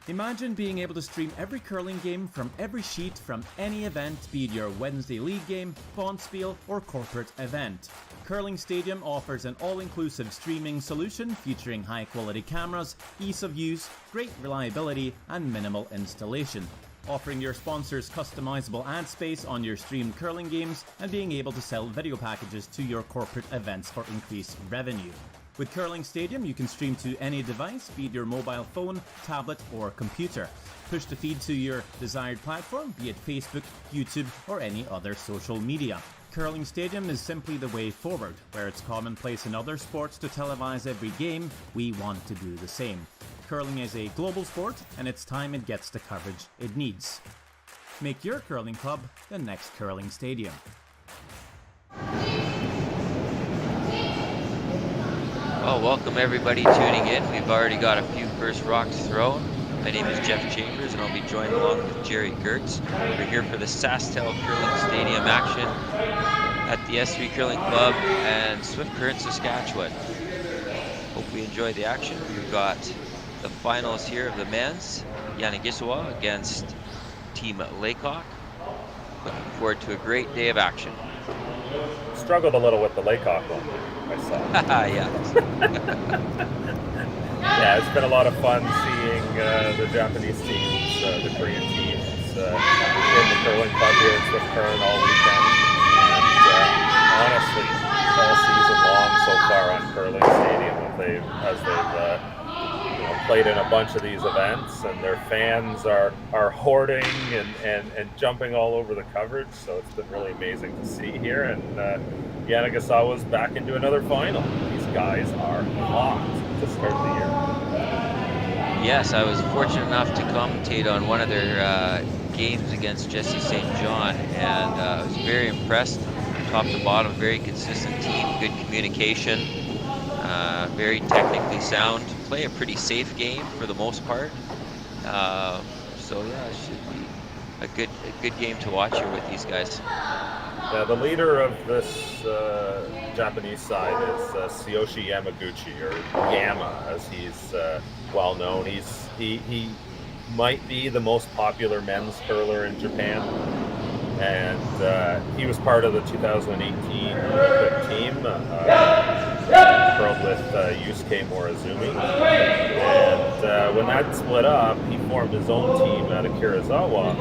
Imagine being able to stream every curling game from every sheet from any event, be it your Wednesday league game, bonspiel, or corporate event. Curling Stadium offers an all-inclusive streaming solution featuring high-quality cameras, ease of use, great reliability, and minimal installation. Offering your sponsors customizable ad space on your streamed curling games and being able to sell video packages to your corporate events for increased revenue. With Curling Stadium, you can stream to any device, be it your mobile phone, tablet, or computer. Push the feed to your desired platform, be it Facebook, YouTube, or any other social media. Curling Stadium is simply the way forward. Where it's commonplace in other sports to televise every game, we want to do the same. Curling is a global sport, and it's time it gets the coverage it needs. Make your curling club the next Curling Stadium. Well, welcome everybody tuning in. We've already got a few first rocks thrown. My name is Jeff Chambers and I'll be joined along with Jerry Gertz. We're here for the SaskTel Curling Stadium action at the S3 Curling Club and Swift Current, Saskatchewan. Hope we enjoy the action. We've got the finals here of the men's, Yanagisawa against Team Laycock. Looking forward to a great day of action. Struggled a little with the Laycock one, I saw. Yeah. Yeah, it's been a lot of fun seeing the Japanese teams, the Korean teams in the curling club here at Swift Current all weekend. And honestly, all season long so far on Curling Stadium, as they've played in a bunch of these events, and their fans are hoarding and jumping all over the coverage. So it's been really amazing to see here. And Yanagisawa's back into another final. These guys are hot to start the year. Yes, I was fortunate enough to commentate on one of their games against Jesse St. John, and I was very impressed. Top to bottom, very consistent team, good communication, very technically sound, play a pretty safe game for the most part. So yeah, it should be a good game to watch here with these guys. Yeah, the leader of this Japanese side is Tsuyoshi Yamaguchi, or Yama, as he's well known. He might be the most popular men's curler in Japan, and he was part of the 2018 Olympic team. Curled with Yusuke Morizumi, and when that split up, he formed his own team out of Kirizawa,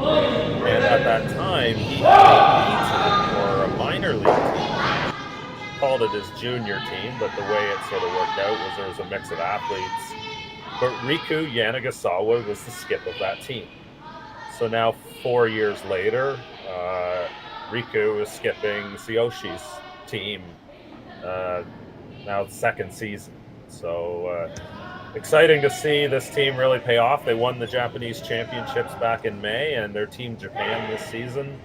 and at that time he for a minor league team. Called it his junior team, but the way it sort of worked out was there was a mix of athletes. But Riku Yanagisawa was the skip of that team. So now 4 years later, Riku is skipping Tsuyoshi's team. Now the second season. So exciting to see this team really pay off. They won the Japanese championships back in May, and their team Japan this season,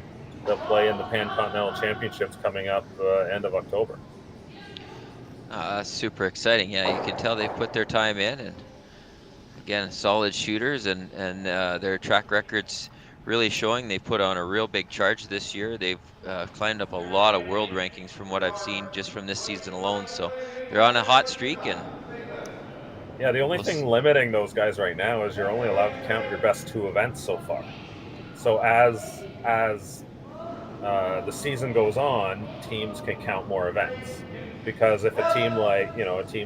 they'll play in the Pan-Continental Championships coming up end of October. Super exciting. Yeah, you can tell they put their time in, and again, solid shooters, and their track records really showing. They put on a real big charge this year. They've climbed up a lot of world rankings from what I've seen just from this season alone. So they're on a hot streak. And yeah, the only thing limiting those guys right now is you're only allowed to count your best 2 events so far. So as the season goes on, teams can count more events. Because if a team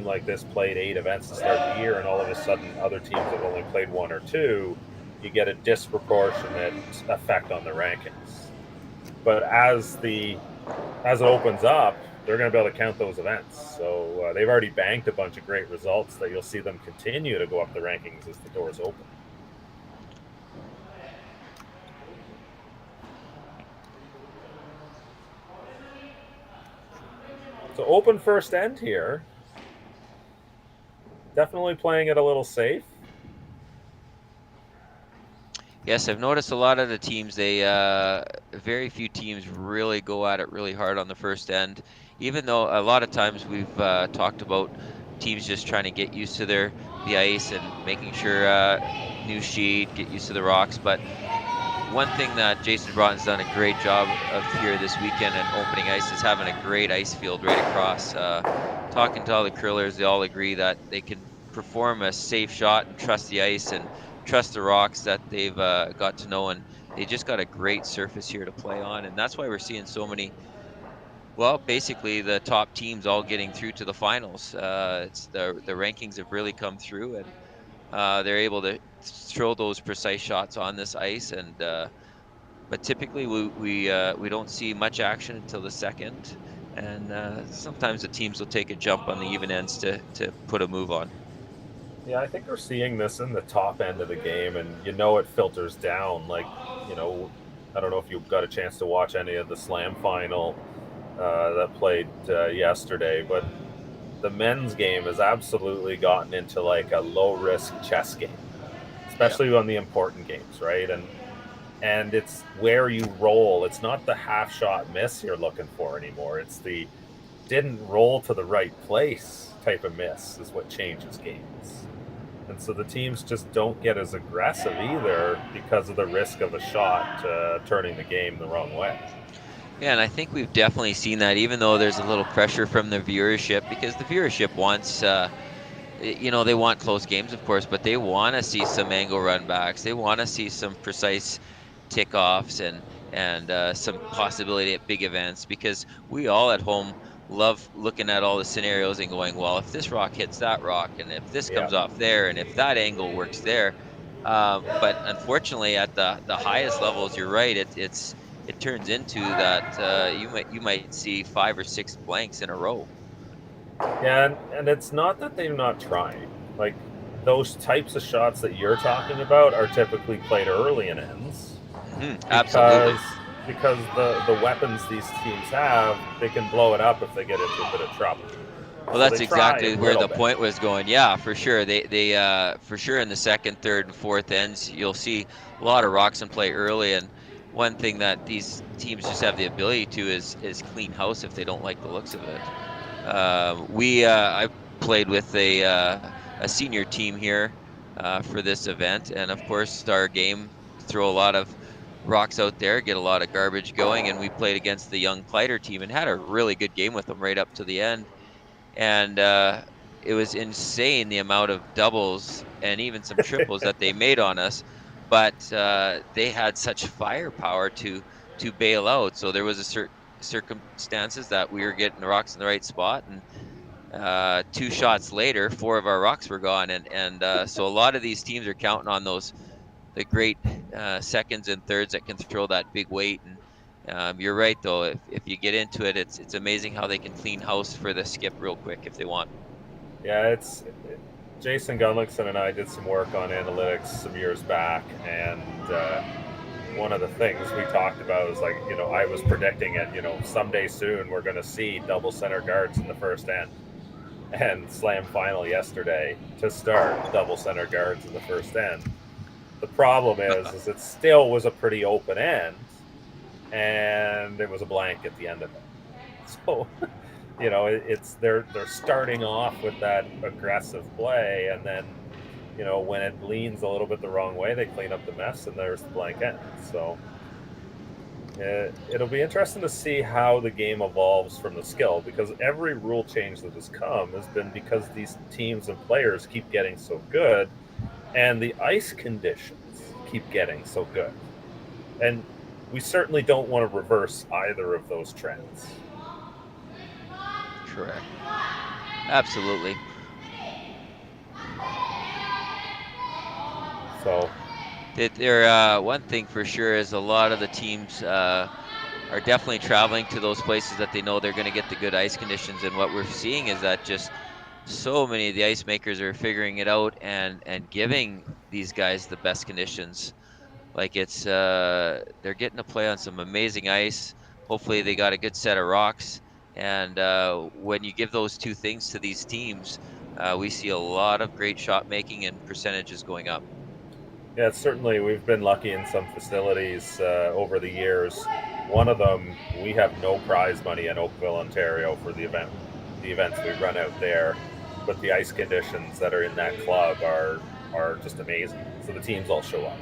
like this played 8 events to start the year, and all of a sudden other teams have only played 1 or 2, you get a disproportionate effect on the rankings. But as it opens up, they're going to be able to count those events. So they've already banked a bunch of great results that you'll see them continue to go up the rankings as the doors open. So open first end here. Definitely playing it a little safe. Yes, I've noticed a lot of the teams, very few teams really go at it really hard on the first end, even though a lot of times we've talked about teams just trying to get used to the ice and making sure new sheet, get used to the rocks. But one thing that Jason Broughton's done a great job of here this weekend and opening ice is having a great ice field right across. Talking to all the curlers, they all agree that they can perform a safe shot and trust the ice and trust the rocks that they've got to know, and they just got a great surface here to play on, and that's why we're seeing so many. Well, basically the top teams all getting through to the finals. It's the rankings have really come through, and they're able to throw those precise shots on this ice, and but typically we don't see much action until the second, and sometimes the teams will take a jump on the even ends to put a move on. Yeah, I think we're seeing this in the top end of the game, and it filters down. Like, I don't know if you got a chance to watch any of the Slam final that played yesterday, but the men's game has absolutely gotten into like a low risk chess game, Yeah, especially on the important games, right? And it's where you roll. It's not the half shot miss you're looking for anymore. It's the didn't roll to the right place type of miss is what changes games. And so the teams just don't get as aggressive either because of the risk of a shot turning the game the wrong way. yeah, and I think we've definitely seen that, even though there's a little pressure from the viewership, because the viewership wants. They want close games, of course, but they want to see some angle run backs. They want to see some precise tick-offs and some possibility at big events, because we all at home love looking at all the scenarios and going, well, if this rock hits that rock, and if this Yeah. comes off there, and if that angle works there. But unfortunately, at the highest levels, you're right. It turns into that you might see 5 or 6 blanks in a row. Yeah, and it's not that they're not trying. Like, those types of shots that you're talking about are typically played early in ends Absolutely. because the weapons these teams have, they can blow it up if they get into a bit of trouble. Well, So that's they try exactly a where little the bit. point was going. Yeah, for sure. They for sure in the second, third, and fourth ends, you'll see a lot of rocks in play early. And one thing that these teams just have the ability to is clean house if they don't like the looks of it. I played with a senior team here for this event, and of course our game throw a lot of rocks out there, get a lot of garbage going, and we played against the young Clyder team and had a really good game with them right up to the end. And it was insane the amount of doubles and even some triples that they made on us, but they had such firepower to bail out. So there was a certain circumstances that we were getting the rocks in the right spot, and 2 shots later 4 of our rocks were gone, and so a lot of these teams are counting on the great seconds and thirds that can throw that big weight. And you're right, though. If you get into it, it's amazing how they can clean house for the skip real quick if they want. Yeah, Jason Gunlickson and I did some work on analytics some years back, and one of the things we talked about was like, I was predicting it, someday soon we're going to see double center guards in the first end. And Slam final yesterday to start double center guards in the first end. The problem is it still was a pretty open end, and it was a blank at the end of it. So, they're starting off with that aggressive play, and then, when it leans a little bit the wrong way, they clean up the mess, and there's the blank end. So it'll be interesting to see how the game evolves from the skill, because every rule change that has come has been because these teams and players keep getting so good, and the ice conditions keep getting so good. And we certainly don't want to reverse either of those trends. Correct. Absolutely. So One thing for sure is a lot of the teams are definitely traveling to those places that they know they're going to get the good ice conditions. And what we're seeing is that just so many of the ice makers are figuring it out and giving these guys the best conditions. Like they're getting to play on some amazing ice. Hopefully they got a good set of rocks. And when you give those two things to these teams, we see a lot of great shot making and percentages going up. yeah, certainly we've been lucky in some facilities over the years. One of them, we have no prize money in Oakville, Ontario for the events we run out there, but the ice conditions that are in that club are just amazing. So the teams all show up.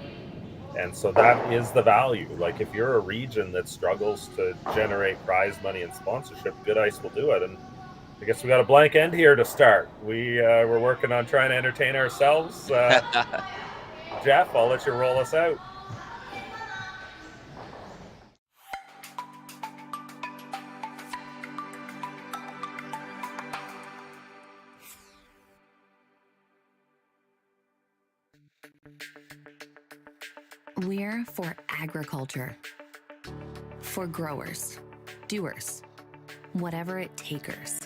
And so that is the value. Like, if you're a region that struggles to generate prize money and sponsorship, good ice will do it. And I guess we got a blank end here to start. We're working on trying to entertain ourselves. Jeff, I'll let you roll us out. We're for agriculture, for growers, doers, whatever it takers.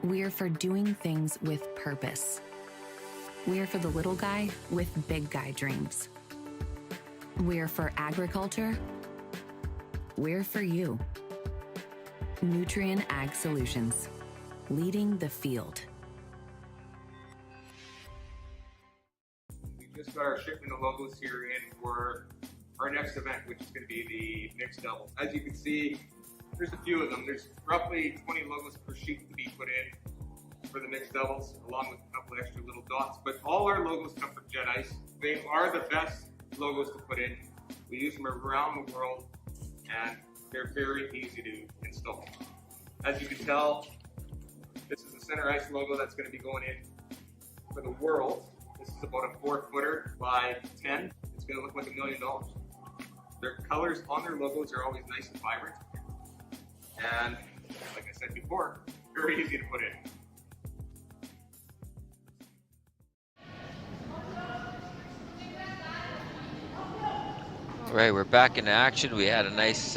We're for doing things with purpose. We're for the little guy with big guy dreams. We're for agriculture. We're for you. Nutrien Ag Solutions, leading the field. We just got our shipment of logos here in for our next event, which is going to be the mixed doubles. As you can see, there's a few of them. There's roughly 20 logos per sheet to be put in for the mixed doubles, along with a couple extra little dots. But all our logos come from Jet Ice. They are the best logos to put in. We use them around the world, and they're very easy to install. As you can tell, this is the center ice logo that's going to be going in for the world. This is about a 4-footer by 10. It's going to look like $1 million. Their colors on their logos are always nice and vibrant. And like I said before, very easy to put in. All right, we're back in action. We had a nice,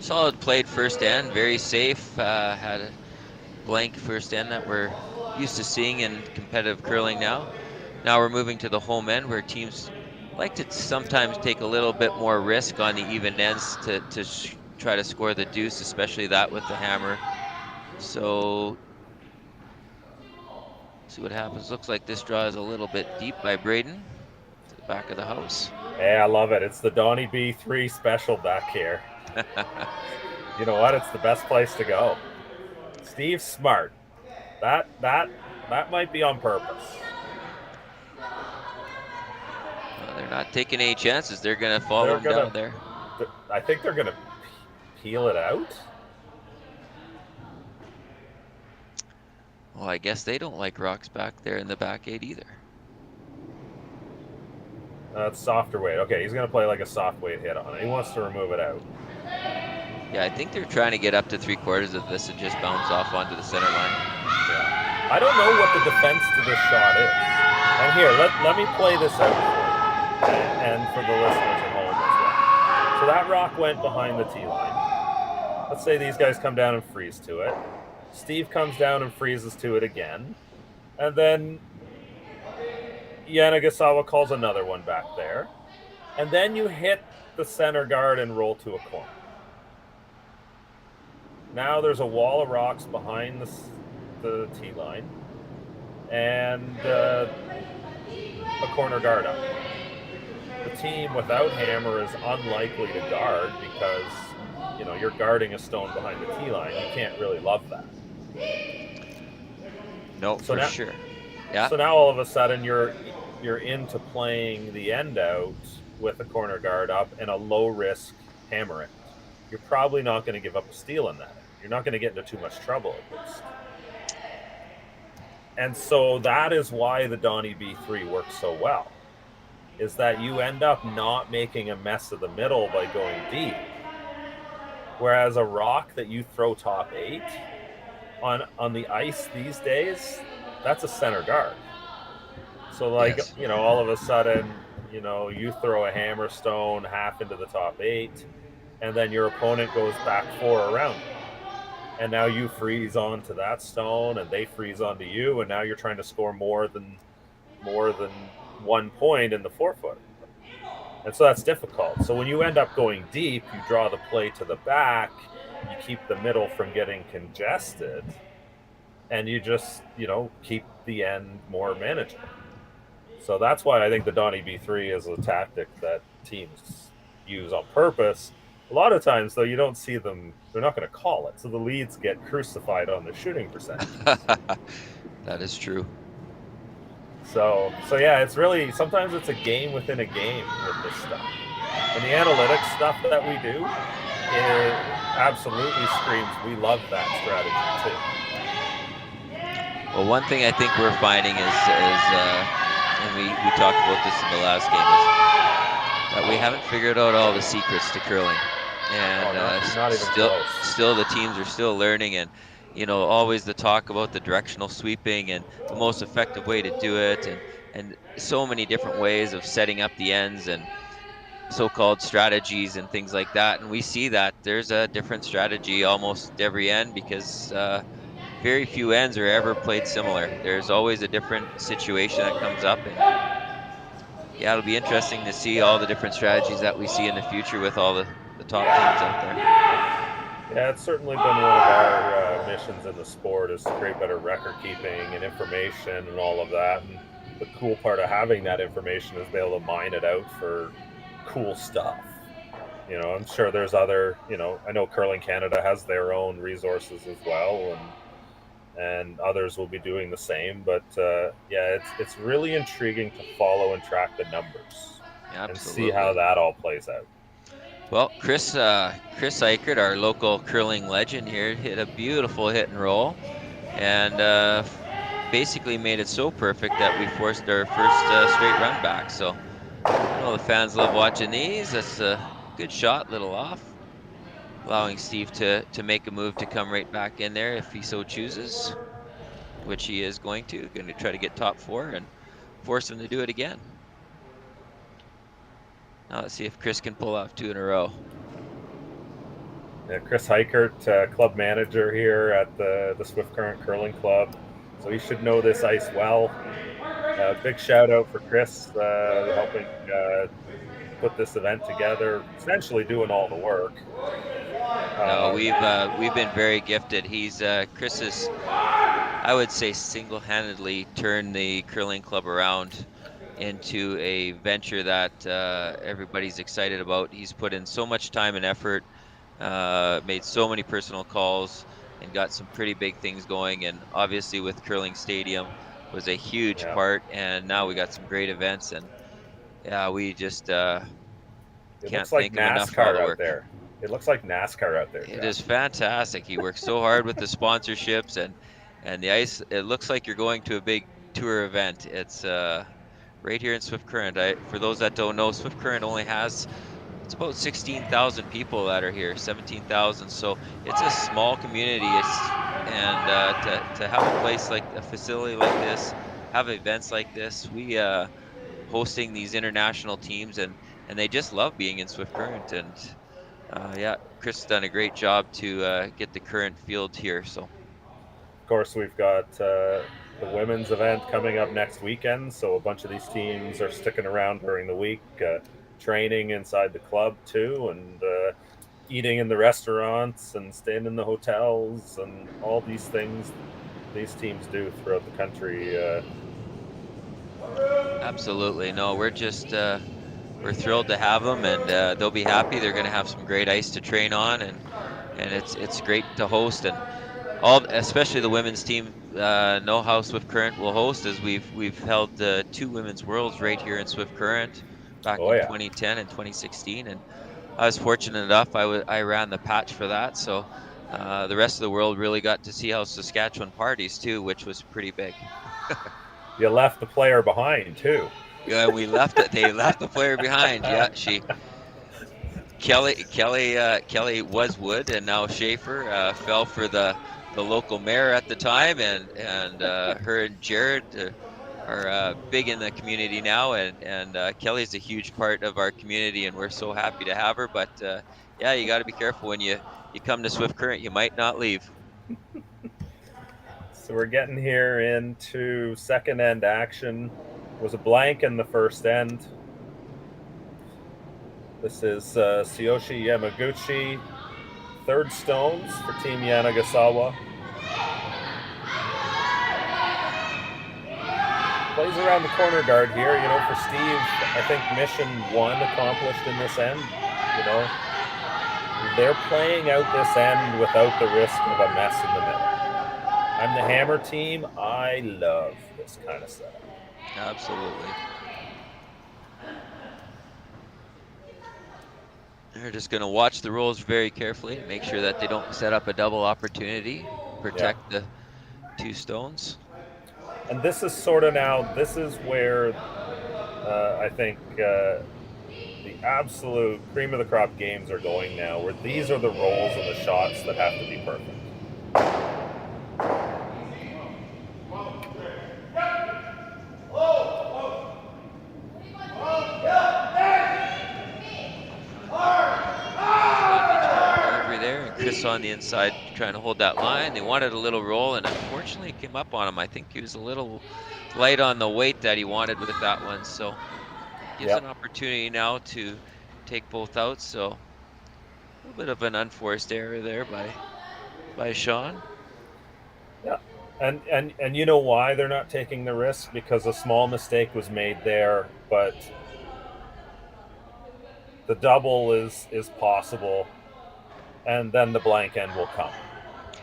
solid played first end, very safe. Had a blank first end that we're used to seeing in competitive curling now. Now we're moving to the home end, where teams like to sometimes take a little bit more risk on the even ends to try to score the deuce, especially that with the hammer. So, see what happens. Looks like this draw is a little bit deep by Braden to the back of the house. Hey, I love it. It's the Donnie B3 special back here. You know what? It's the best place to go. Steve's smart. That might be on purpose. They're not taking any chances. They're going to follow him down there. I think they're going to peel it out. Well, I guess they don't like rocks back there in the back 8 either. It's softer weight. Okay, he's going to play like a soft weight hit on it. He wants to remove it out. Yeah, I think they're trying to get up to 3/4 of this and just bounce off onto the center line. Yeah. I don't know what the defense to this shot is. And here, let me play this out for you, and for the listeners at home as well. So that rock went behind the tee line. Let's say these guys come down and freeze to it. Steve comes down and freezes to it again. And then Yanagisawa calls another one back there. And then you hit the center guard and roll to a corner. Now there's a wall of rocks behind the tee line and a corner guard up. The team without hammer is unlikely to guard because, you know, you're guarding a stone behind the tee line. You can't really love that. No, so for now, sure. Yeah. So now all of a sudden you're into playing the end out with a corner guard up and a low risk hammer end. You're probably not going to give up a steal in that. You're not going to get into too much trouble at least. And so that is why the Donnie B3 works so well, is that you end up not making a mess of the middle by going deep. Whereas a rock that you throw top 8 on the ice these days, that's a center guard. So like, yes. You know, all of a sudden, you know, you throw a hammer stone half into the top 8, and then your opponent goes back 4 around it. And now you freeze onto that stone, and they freeze onto you, and now you're trying to score more than 1 point in the 4-foot. And so that's difficult. So when you end up going deep, you draw the play to the back, you keep the middle from getting congested, and you just, you know, keep the end more manageable. So that's why I think the Donnie B3 is a tactic that teams use on purpose. A lot of times, though, you don't see them, they're not going to call it. So the leads get crucified on the shooting percentage. That is true. So yeah, it's really, sometimes it's a game within a game with this stuff. And the analytics stuff that we do, it absolutely screams, we love that strategy too. Well, one thing I think we're finding is and we talked about this in the last game, is that we haven't figured out all the secrets to curling, and not even close. still the teams are still learning, and always the talk about the directional sweeping and the most effective way to do it, and so many different ways of setting up the ends and so-called strategies and things like that. And we see that there's a different strategy almost every end, because very few ends are ever played similar. There's always a different situation that comes up, and yeah, it'll be interesting to see all the different strategies that we see in the future with all the top teams out there. Yeah, it's certainly been one of our missions in the sport, is to create better record keeping and information and all of that. And the cool part of having that information is be able to mine it out for cool stuff. I'm sure there's other, I know Curling Canada has their own resources as well, and others will be doing the same. But yeah, it's really intriguing to follow and track the numbers and see how that all plays out. Well, Chris Eichert, our local curling legend here, hit a beautiful hit and roll, and basically made it so perfect that we forced our first straight run back. So, the fans love watching these. That's a good shot, little off, allowing Steve to make a move to come right back in there if he so chooses, which he is going to try to get top 4 and force him to do it again. Now let's see if Chris can pull off 2 in a row. Yeah, Chris Eichert, club manager here at the Swift Current Curling Club, so he should know this ice well. Big shout out for Chris, helping put this event together, essentially doing all the work. No, we've been very gifted. Chris is, I would say, single-handedly turned the curling club around into a venture that everybody's excited about. He's put in so much time and effort, made so many personal calls, and got some pretty big things going. And obviously with Curling Stadium was a huge part, and now we got some great events, and yeah, we just can't thank him enough for all the work. It looks like NASCAR out there. It is fantastic. He works so hard with the sponsorships and the ice. It looks like you're going to a big tour event. It's right here in Swift Current. For those that don't know, Swift Current only has, it's about 16,000 people that are here, 17,000. So it's a small community. And to have a place like a facility like this, have events like this, we hosting these international teams, and they just love being in Swift Current. And yeah, Chris has done a great job to get the current field here. So, of course, we've got the women's event coming up next weekend. So a bunch of these teams are sticking around during the week, training inside the club too, and eating in the restaurants and staying in the hotels and all these things these teams do throughout the country. Absolutely. No, we're just we're thrilled to have them, and they'll be happy. They're going to have some great ice to train on, and it's great to host. And especially the women's team know how Swift Current will host, as we've held 2 women's worlds right here in Swift Current back in 2010 and 2016, and I was fortunate enough. I ran the patch for that, so the rest of the world really got to see how Saskatchewan parties too, which was pretty big. You left the player behind too. Yeah, we left it. They left the player behind. Yeah, Kelly was Wood, and now Schaefer fell for the local mayor at the time, and her and Jared are big in the community now, and Kelly's a huge part of our community, and we're so happy to have her. But yeah, you got to be careful when you come to Swift Current. You might not leave. So we're getting here into second end action. It was a blank in the first end. This is Tsuyoshi Yamaguchi. Third stones for Team Yanagisawa. Plays around the corner guard here. For Steve, I think mission 1 accomplished in this end. They're playing out this end without the risk of a mess in the middle. I'm the hammer team. I love this kind of setup. Absolutely. They're just going to watch the rolls very carefully, make sure that they don't set up a double opportunity, protect the 2 stones. And this is sort of now, this is where I think the absolute cream of the crop games are going now, where these are the rolls and the shots that have to be perfect. Over there, and Chris on the inside trying to hold that line. They wanted a little roll, and unfortunately it came up on him. I think he was a little light on the weight that he wanted with that one, so gives an opportunity now to take both out. So a little bit of an unforced error there by Sean. Yeah. And you know why they're not taking the risk? Because a small mistake was made there, but the double is possible, and then the blank end will come.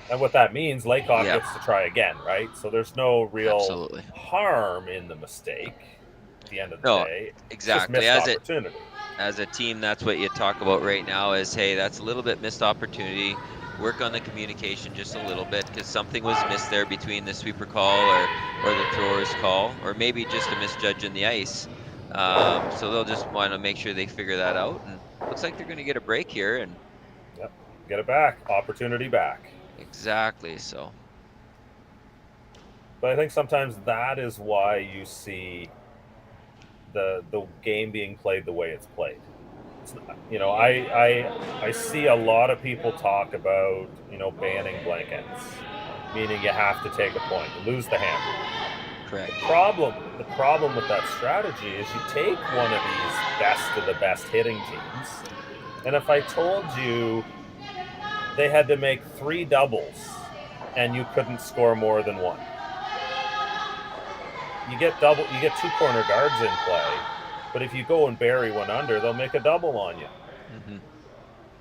And what that means, Laycock gets to try again, right? So there's no real harm in the mistake at the end of the day. Exactly. It's just missed opportunity. As a team, that's what you talk about right now is, hey, that's a little bit missed opportunity. Work on the communication just a little bit, because something was missed there between the sweeper call or the thrower's call, or maybe just a misjudge in the ice. So they'll just want to make sure they figure that out. And looks like they're going to get a break here. And get it back. Opportunity back. Exactly. So. But I think sometimes that is why you see the game being played the way it's played. I see a lot of people talk about banning blank ends, meaning you have to take a point, you lose the hammer. Correct. The problem with that strategy is you take one of these best of the best hitting teams, and if I told you they had to make 3 doubles and you couldn't score more than 1, you get 2 corner guards in play. But if you go and bury one under, they'll make a double on you. Mm-hmm.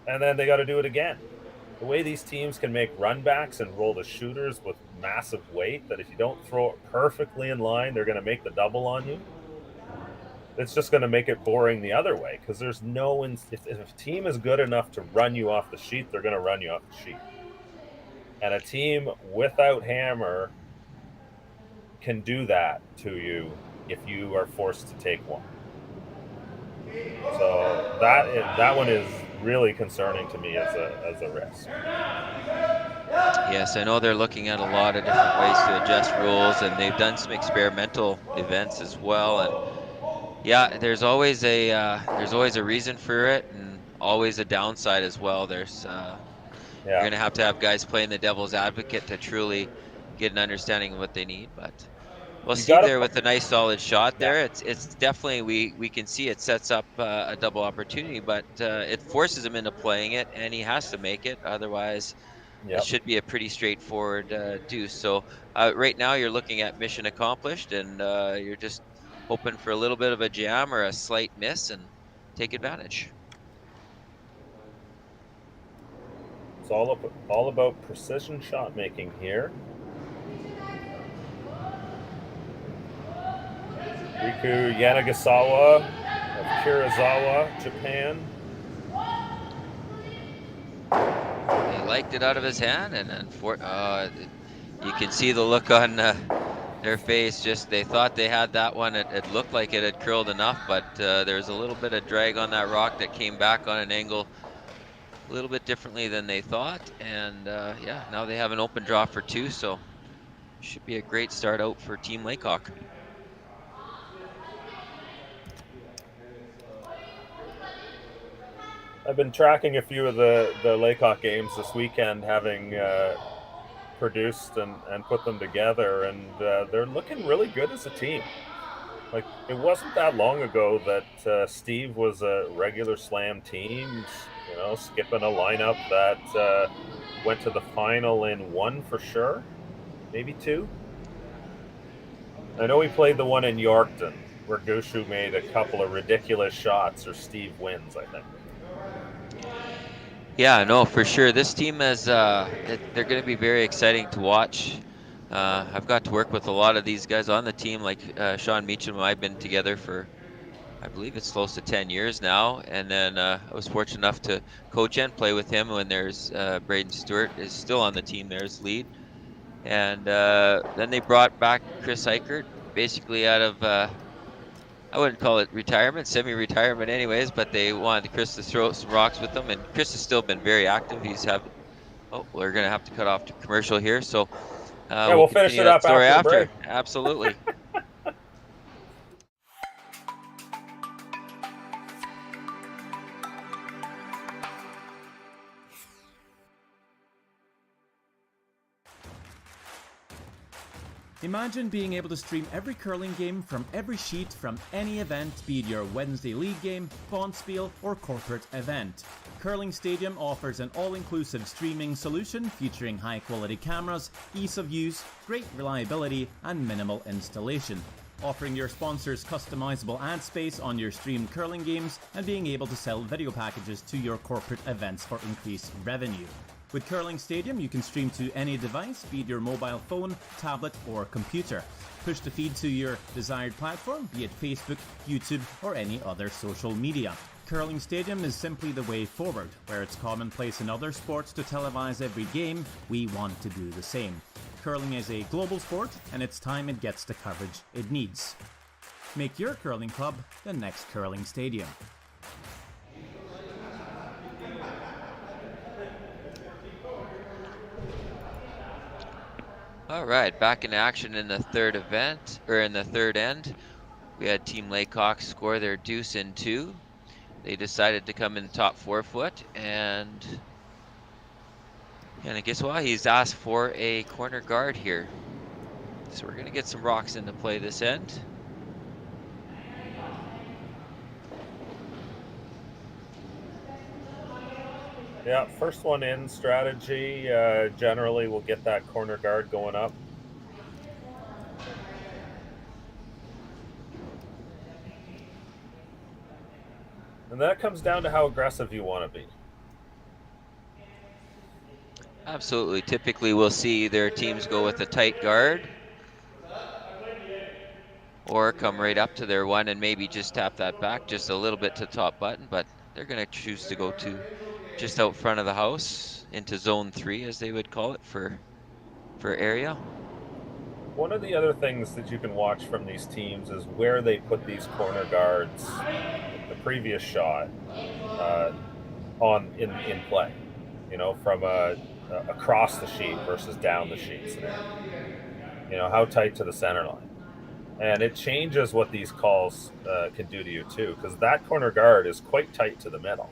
And then they got to do it again. The way these teams can make runbacks and roll the shooters with massive weight, that if you don't throw it perfectly in line, they're going to make the double on you. It's just going to make it boring the other way, because there's no... If a team is good enough to run you off the sheet, they're going to run you off the sheet. And a team without hammer can do that to you if you are forced to take one. So that one is really concerning to me as a risk. Yes, I know they're looking at a lot of different ways to adjust rules, and they've done some experimental events as well. And yeah, there's always a reason for it, and always a downside as well. There's you're gonna have to have guys playing the devil's advocate to truly get an understanding of what they need, but. Well, Steve there with a nice solid shot there. It's definitely, we can see it sets up a double opportunity, but it forces him into playing it, and he has to make it. Otherwise, it should be a pretty straightforward deuce. So right now you're looking at mission accomplished, and you're just hoping for a little bit of a jam or a slight miss and take advantage. It's all about precision shot making here. Riku Yanagisawa of Kirizawa, Japan. He liked it out of his hand, and then you can see the look on their face. Just they thought they had that one. It looked like it had curled enough, but there's a little bit of drag on that rock that came back on an angle a little bit differently than they thought. And yeah, now they have an open draw for 2, so should be a great start out for Team Laycock. I've been tracking a few of the Laycock games this weekend, having produced and put them together, and they're looking really good as a team. Like, it wasn't that long ago that Steve was a regular slam team, skipping a lineup that went to the final in 1 for sure, maybe 2. I know we played the one in Yorkton where Gushu made a couple of ridiculous shots, or Steve wins, I think. Yeah, no, for sure. This team is, they're going to be very exciting to watch. I've got to work with a lot of these guys on the team, like Sean Meacham and I've been together for, I believe it's close to 10 years now. And then I was fortunate enough to coach and play with him when there's Braden Stewart is still on the team there as lead. And then they brought back Chris Eichert, basically out of I wouldn't call it retirement, semi-retirement anyways, but they wanted Chris to throw some rocks with them, and Chris has still been very active. Oh, we're gonna have to cut off to commercial here, so Yeah, we'll we'll finish continue it that up story after the after. break. Absolutely. Imagine being able to stream every curling game from every sheet from any event, be it your Wednesday league game, bonspiel, or corporate event. Curling Stadium offers an all-inclusive streaming solution featuring high-quality cameras, ease of use, great reliability, and minimal installation. Offering your sponsors customizable ad space on your streamed curling games and being able to sell video packages to your corporate events for increased revenue. With Curling Stadium, you can stream to any device, be it your mobile phone, tablet, or computer. Push the feed to your desired platform, be it Facebook, YouTube, or any other social media. Curling Stadium is simply the way forward. Where it's commonplace in other sports to televise every game, we want to do the same. Curling is a global sport, and it's time it gets the coverage it needs. Make your curling club the next Curling Stadium. All right, back in action in the third event, or in the third end. We had Team Laycock score their deuce in 2. They decided to come in top 4 foot, and Yanagisawa, he's asked for a corner guard here. So we're gonna get some rocks into play this end. Yeah, first one in strategy. Generally, we'll get that corner guard going up. And that comes down to how aggressive you want to be. Absolutely. Typically, we'll see their teams go with a tight guard or come right up to their one and maybe just tap that back just a little bit to top button, but they're going to choose to go to just out front of the house into zone 3, as they would call it, for area. One of the other things that you can watch from these teams is where they put these corner guards. The previous shot in play, from across the sheet versus down the sheet scenario. How tight to the center line, and it changes what these calls can do to you too, because that corner guard is quite tight to the middle.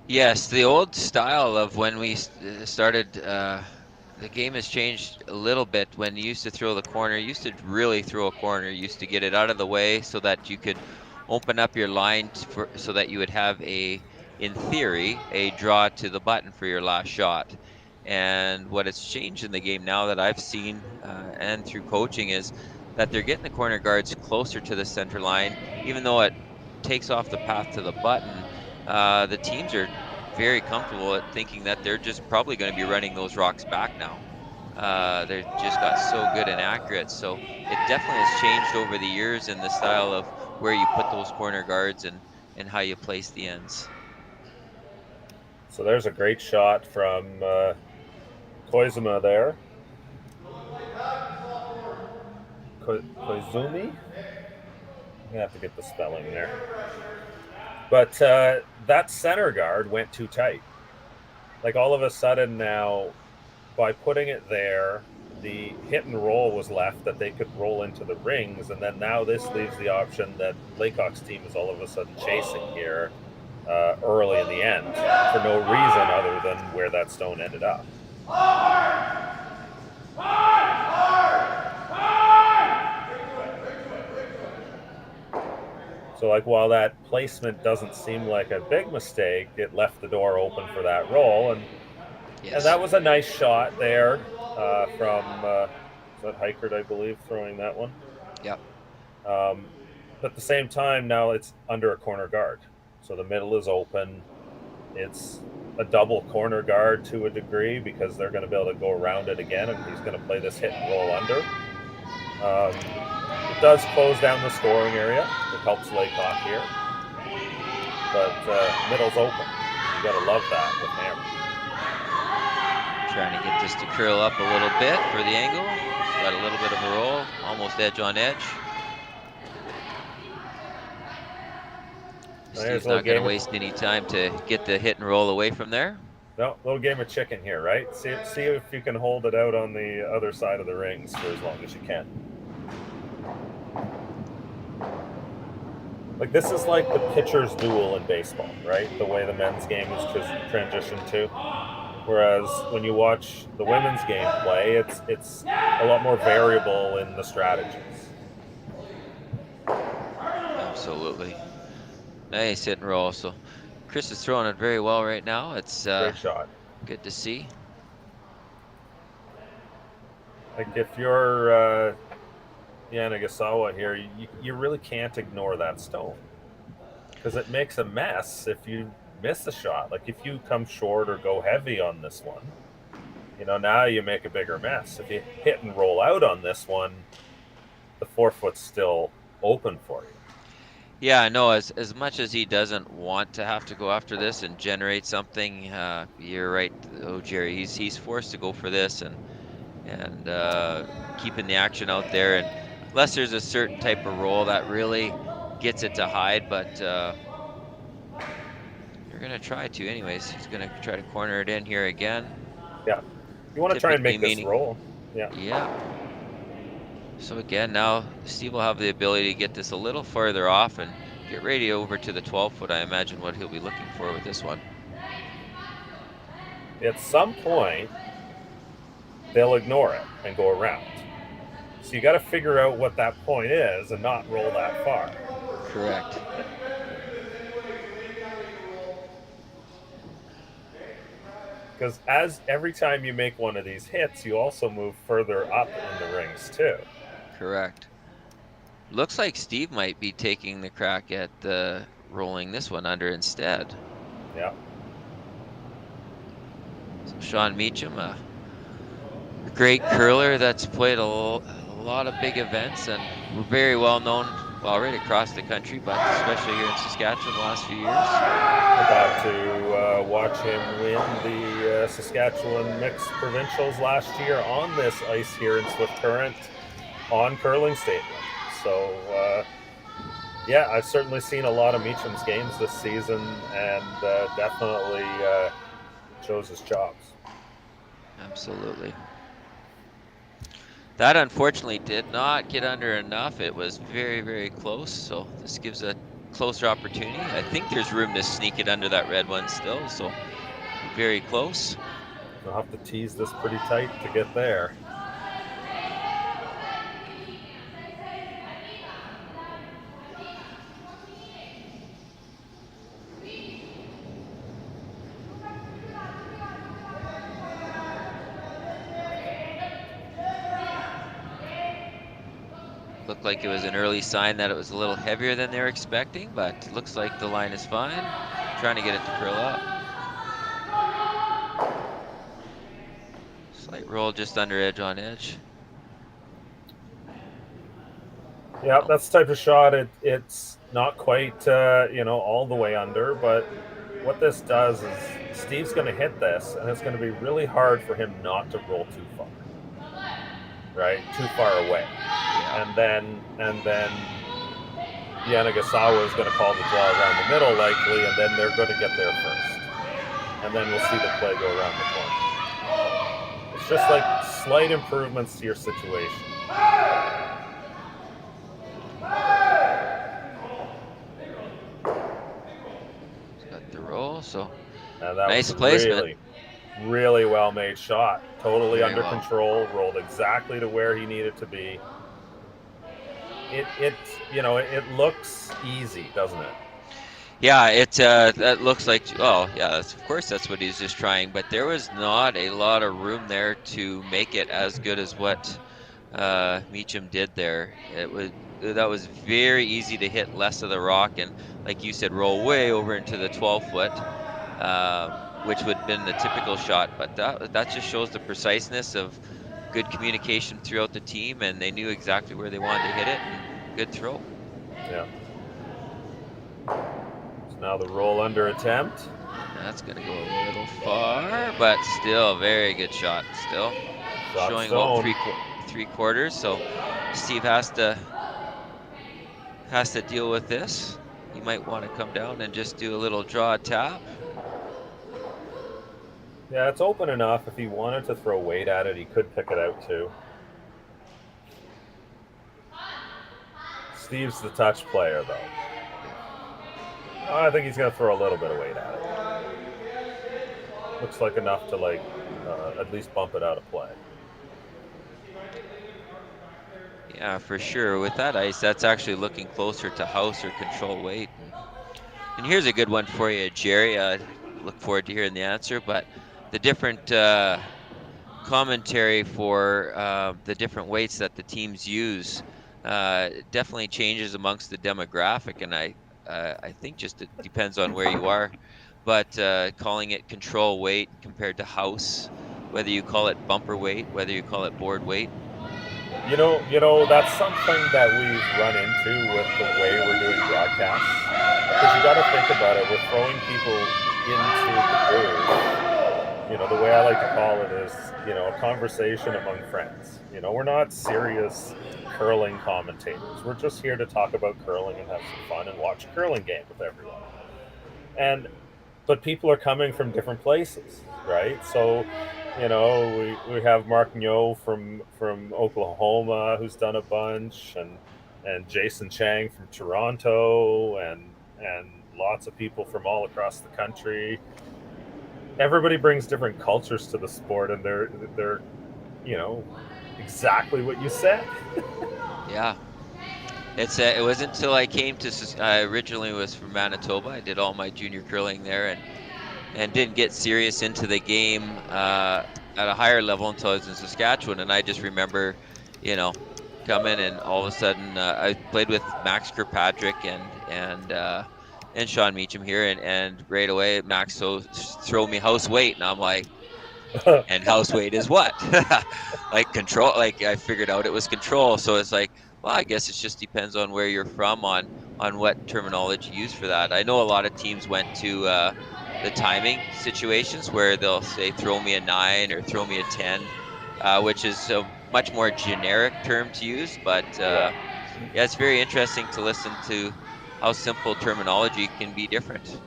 Yes, the old style of when we started, the game has changed a little bit. When you used to throw the corner, you used to really throw a corner, you used to get it out of the way so that you could open up your line so that you would have in theory, a draw to the button for your last shot. And what has changed in the game now that I've seen and through coaching is that they're getting the corner guards closer to the center line, even though it takes off the path to the button. The teams are very comfortable at thinking that they're just probably going to be running those rocks back now. They just got so good and accurate. So it definitely has changed over the years in the style of where you put those corner guards and how you place the ends. So there's a great shot from Koizuma there. Koizumi? I'm going to have to get the spelling there. But that center guard went too tight. Like all of a sudden now, by putting it there, the hit and roll was left that they could roll into the rings, and then now this leaves the option that Laycock's team is all of a sudden chasing here early in the end for no reason other than where that stone ended up. So while that placement doesn't seem like a big mistake, it left the door open for that roll, and that was a nice shot there from is that Heikert, I believe, throwing that one. Yep. But at the same time, now it's under a corner guard, so the middle is open. It's a double corner guard to a degree because they're going to be able to go around it again, and he's going to play this hit and roll under. It does close down the scoring area. It helps Laycock here. But middle's open. You got to love that with Hammer. Trying to get this to curl up a little bit for the angle. Got a little bit of a roll, almost edge on edge. Steve's not going to waste any time to get the hit and roll away from there. No, little game of chicken here, right? See if you can hold it out on the other side of the rings for as long as you can. Like, this is like the pitcher's duel in baseball, right? The way the men's game is transitioned to. Whereas when you watch the women's game play, it's a lot more variable in the strategies. Absolutely. Nice hit and roll. So Chris is throwing it very well right now. It's great shot. Good to see. Like, if you're Yanagisawa here, you really can't ignore that stone, because it makes a mess if you miss a shot. Like, if you come short or go heavy on this one, now you make a bigger mess. If you hit and roll out on this one, the 4-foot's still open for you. Yeah, I know. As much as he doesn't want to have to go after this and generate something, you're right. Oh, Jerry, he's forced to go for this and keeping the action out there. And unless there's a certain type of roll that really gets it to hide, but you're gonna try to anyways. He's gonna try to corner it in here again. Yeah, you want to try and make this roll. Yeah. Yeah. So again, now Steve will have the ability to get this a little further off and get ready over to the 12-foot. I imagine what he'll be looking for with this one. At some point, they'll ignore it and go around. So you got to figure out what that point is and not roll that far. Correct. Because every time you make one of these hits, you also move further up in the rings too. Correct. Looks like Steve might be taking the crack at rolling this one under instead. Yeah. So Sean Meacham, a great curler that's played a lot of big events and very well known, well, right across the country, but especially here in Saskatchewan the last few years. I got to watch him win the Saskatchewan Mixed Provincials last year on this ice here in Swift Current on Curling Stadium. So, yeah, I've certainly seen a lot of Meacham's games this season, and definitely shows his chops. Absolutely. That unfortunately did not get under enough. It was very, very close, so this gives a closer opportunity. I think there's room to sneak it under that red one still, so very close. You'll have to tease this pretty tight to get there. Looked like it was an early sign that it was a little heavier than they were expecting, but it looks like the line is fine. Trying to get it to curl up. Slight roll just under edge on edge. Yeah, that's the type of shot. It's not quite, all the way under, but what this does is Steve's going to hit this, and it's going to be really hard for him not to roll too far. Right, too far away. Yeah. And then Yanagisawa is going to call the draw around the middle likely, and then they're going to get there first. And then we'll see the play go around the corner. It's just like slight improvements to your situation. Got the roll, so that nice was placement. Really well made shot. Totally Very under well. control. Rolled exactly to where he needed to be. It looks easy, doesn't it? Yeah, that looks like, oh yeah, of course that's what he's just trying, but there was not a lot of room there to make it as good as what Meacham did there. That was very easy to hit less of the rock and, like you said, roll way over into the 12-foot. Which would have been the typical shot, but that just shows the preciseness of good communication throughout the team, and they knew exactly where they wanted to hit it. And good throw. Yeah. So now the roll under attempt. That's going to go a little far, but still very good shot. Still Shot showing zone. about three quarters. So Steve has to deal with this, he might want to come down and just do a little draw tap. Yeah, it's open enough. If he wanted to throw weight at it, he could pick it out too. Steve's the touch player, though. I think he's going to throw a little bit of weight at it. Looks like enough to at least bump it out of play. Yeah, for sure. With that ice, that's actually looking closer to house or control weight. And here's a good one for you, Jerry. Look forward to hearing the answer. But the different commentary for the different weights that the teams use definitely changes amongst the demographic, and I think just it depends on where you are. But calling it control weight compared to house, whether you call it bumper weight, whether you call it board weight. You know, that's something that we've run into with the way we're doing broadcasts. Because you got to think about it. We're throwing people into the booth. You know, the way I like to call it is, a conversation among friends. We're not serious curling commentators. We're just here to talk about curling and have some fun and watch a curling game with everyone. But people are coming from different places, right? So, we have Mark Nyo from Oklahoma, who's done a bunch, and Jason Chang from Toronto, and lots of people from all across the country. Everybody brings different cultures to the sport, and they're exactly what you said. Yeah. It wasn't until I came to, I originally was from Manitoba. I did all my junior curling there and didn't get serious into the game at a higher level until I was in Saskatchewan. And I just remember, coming, and all of a sudden I played with Max Kirkpatrick and Sean Meacham here, and right away Max throw me house weight, and I'm like, and house weight is what? Like control, like I figured out it was control. So it's like, well, I guess it just depends on where you're from on what terminology you use for that. I know a lot of teams went to the timing situations where they'll say throw me a 9 or throw me a 10, which is a much more generic term to use. But yeah, it's very interesting to listen to how simple terminology can be different.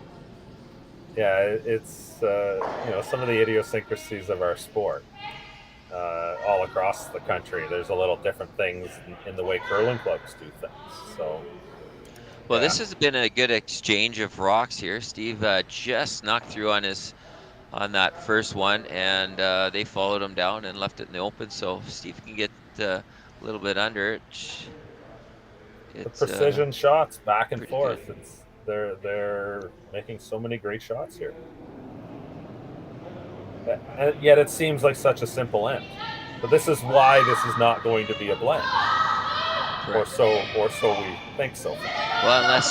Yeah, it's some of the idiosyncrasies of our sport. All across the country, there's a little different things in the way curling clubs do things. So, well, this has been a good exchange of rocks here. Steve just knocked through on that first one, and they followed him down and left it in the open. So Steve can get a little bit under it. It's the precision shots back and forth. Good. They're making so many great shots here. And yet it seems like such a simple end. But this is why this is not going to be a blend. Correct. Or so we think so far. Well, unless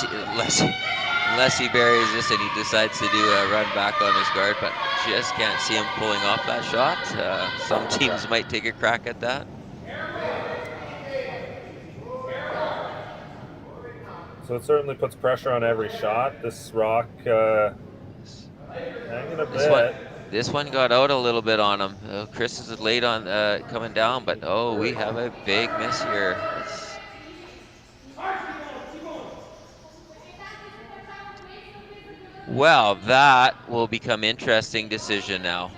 he buries this and he decides to do a run back on his guard, but just can't see him pulling off that shot. Some teams might take a crack at that. So it certainly puts pressure on every shot. This rock hanging a bit. This one got out a little bit on him. Chris is late on coming down, but we have a big miss here. Well, that will become interesting decision now.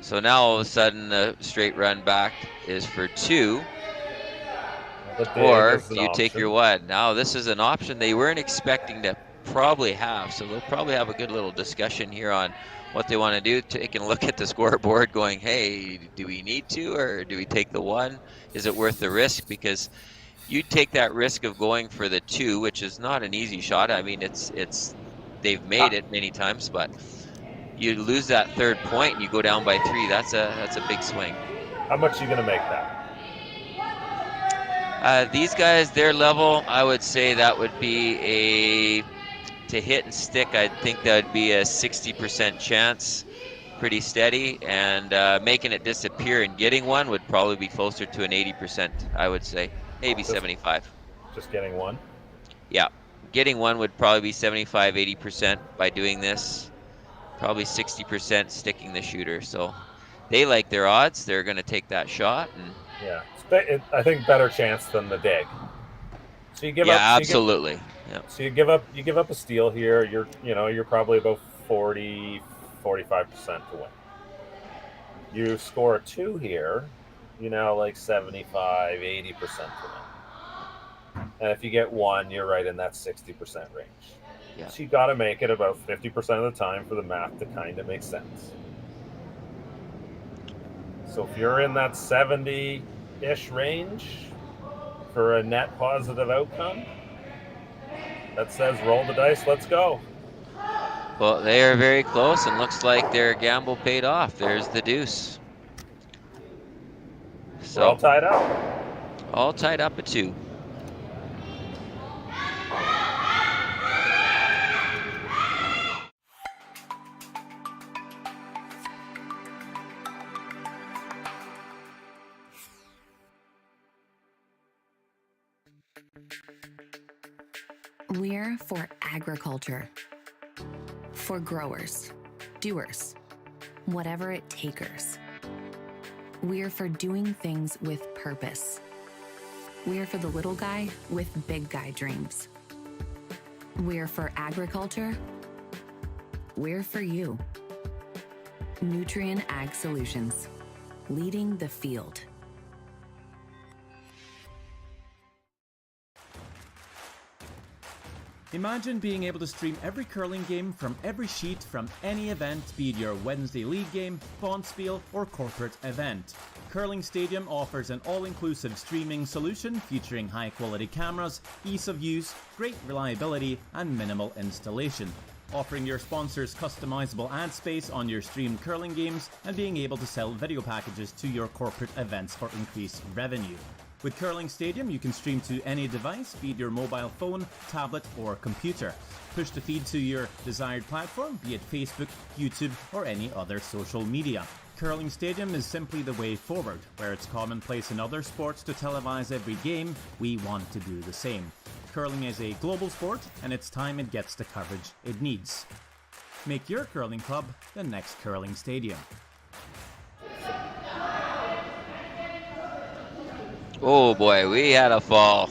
So now all of a sudden the straight run back is for 2. Or do you take your 1? Now this is an option they weren't expecting to probably have. So they'll probably have a good little discussion here on what they want to do, taking a look at the scoreboard going, hey, do we need to, or do we take the 1? Is it worth the risk? Because you take that risk of going for the 2, which is not an easy shot. I mean, they've made it many times, but you lose that 3rd point and you go down by 3. That's a big swing. How much are you going to make that? These guys, their level, I would say that would be to hit and stick. I think that would be a 60% chance, pretty steady, and making it disappear and getting 1 would probably be closer to an 80%, I would say, maybe 75. Just getting 1? Yeah, getting 1 would probably be 75, 80% by doing this, probably 60% sticking the shooter. So they like their odds. They're going to take that shot. And yeah, I think better chance than the dig. So you give up. Yeah, absolutely. Yep. So you give up a steal here. You're probably about 40, 45% to win. You score a 2 here, like 75, 80% to win. And if you get 1, you're right in that 60% range. Yeah. So you got to make it about 50% of the time for the math to kind of make sense. So if you're in that 70-ish range for a net positive outcome, that says roll the dice, let's go. Well, they are very close, and looks like their gamble paid off. There's the deuce. We're all So tied up. all tied up at 2. We're for agriculture. For growers, doers, whatever it takers. We're for doing things with purpose. We're for the little guy with big guy dreams. We're for agriculture. We're for you. Nutrien Ag Solutions, leading the field. Imagine being able to stream every curling game from every sheet from any event, be it your Wednesday league game, bonspiel, or corporate event. Curling Stadium offers an all-inclusive streaming solution featuring high-quality cameras, ease of use, great reliability, and minimal installation. Offering your sponsors customizable ad space on your streamed curling games and being able to sell video packages to your corporate events for increased revenue. With Curling Stadium, you can stream to any device, be it your mobile phone, tablet, or computer. Push the feed to your desired platform, be it Facebook, YouTube, or any other social media. Curling Stadium is simply the way forward. Where it's commonplace in other sports to televise every game, we want to do the same. Curling is a global sport, and it's time it gets the coverage it needs. Make your curling club the next Curling Stadium. Oh boy, we had a fall.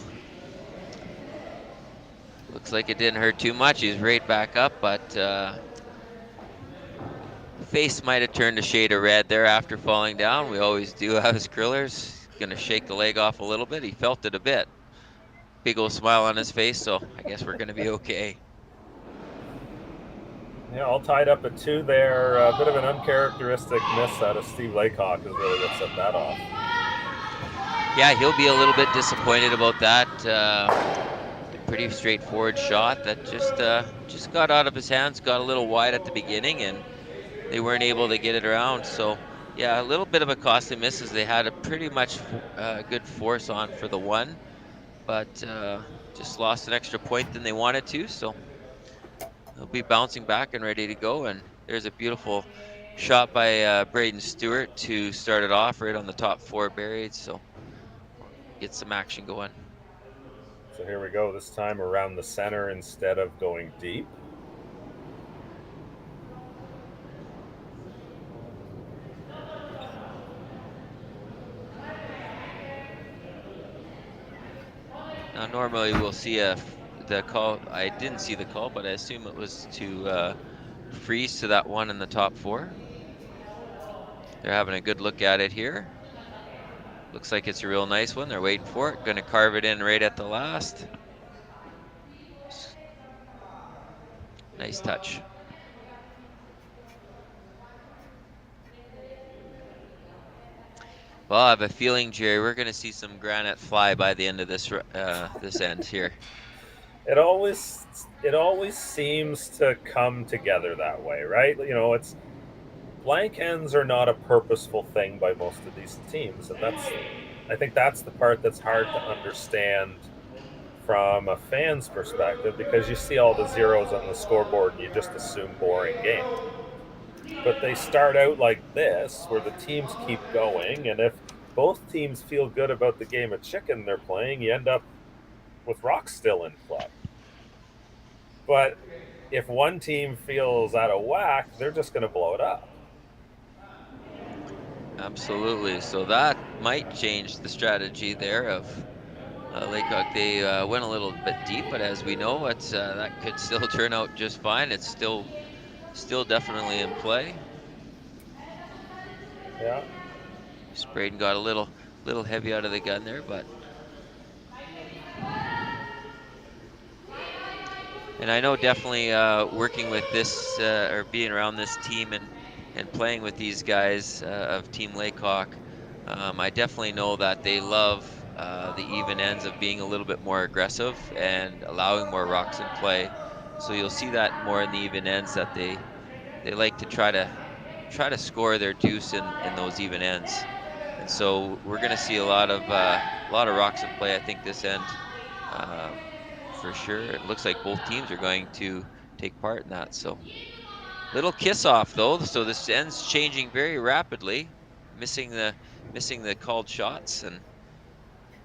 Looks like it didn't hurt too much. He's right back up, but face might have turned a shade of red there after falling down. We always do as curlers. Gonna shake the leg off a little bit. He felt it a bit. Big old smile on his face, so I guess we're gonna be okay. Yeah, all tied up at 2 there. A bit of an uncharacteristic miss out of Steve Laycock is really what set that off. Yeah, he'll be a little bit disappointed about that. Pretty straightforward shot that just got out of his hands, got a little wide at the beginning, and they weren't able to get it around. So yeah, a little bit of a costly miss as they had a pretty much good force on for the 1, but just lost an extra point than they wanted to. So they'll be bouncing back and ready to go. And there's a beautiful shot by Braden Stewart to start it off right on the top 4 buried. So get some action going. So here we go, this time around the center instead of going deep. Now normally we'll see the call. I didn't see the call, but I assume it was to freeze to that 1 in the top 4. They're having a good look at it here. Looks like it's a real nice one. They're waiting for it. Going to carve it in right at the last. Nice touch. Well, I have a feeling, Jerry, we're going to see some granite fly by the end of this this end here. It always seems to come together that way, right? It's blank ends are not a purposeful thing by most of these teams, and I think that's the part that's hard to understand from a fan's perspective, because you see all the zeros on the scoreboard and you just assume boring game. But they start out like this, where the teams keep going, and if both teams feel good about the game of chicken they're playing, you end up with rocks still in play. But if one team feels out of whack, they're just going to blow it up. Absolutely. So that might change the strategy there of Laycock, they went a little bit deep, but as we know, it's that could still turn out just fine. It's still definitely in play. Yeah. Braden got a little heavy out of the gun there, but and I know definitely working with this or being around this team and playing with these guys of Team Laycock, I definitely know that they love the even ends of being a little bit more aggressive and allowing more rocks in play. So you'll see that more in the even ends, that they like to try to score their deuce in those even ends. And so we're going to see a lot of rocks in play, I think, this end. For sure. It looks like both teams are going to take part in that. So little kiss off though. So this end's changing very rapidly, missing the called shots, and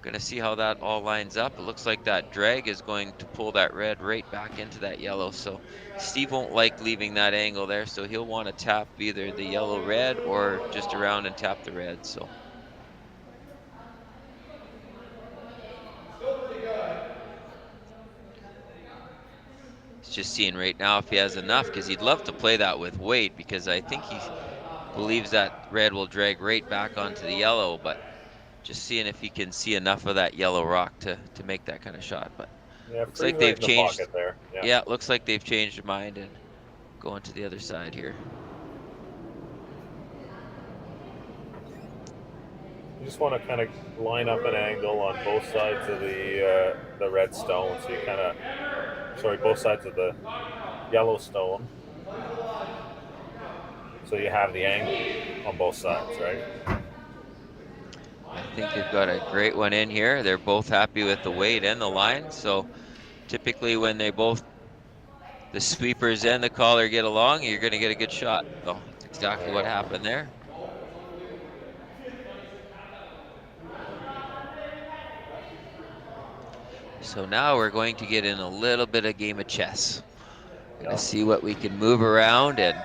gonna see how that all lines up. It looks like that drag is going to pull that red right back into that yellow. So Steve won't like leaving that angle there, so he'll want to tap either the yellow red or just around and tap the red. So he's just seeing right now if he has enough, because he'd love to play that with weight, because I think he believes that red will drag right back onto the yellow, but just seeing if he can see enough of that yellow rock to make that kind of shot. But Yeah, looks free like right they've in the changed. pocket there. Yeah. Yeah, looks like they've changed their mind and going to the other side here. You just want to kind of line up an angle on both sides of the red stone, so you kind of, sorry, both sides of the yellow stone, so you have the angle on both sides, right? I think they've got a great one in here. They're both happy with the weight and the line. So typically when they both, the sweepers and the caller, get along, you're going to get a good shot. So that's exactly what happened there. So now we're going to get in a little bit of game of chess. Gonna see what we can move around and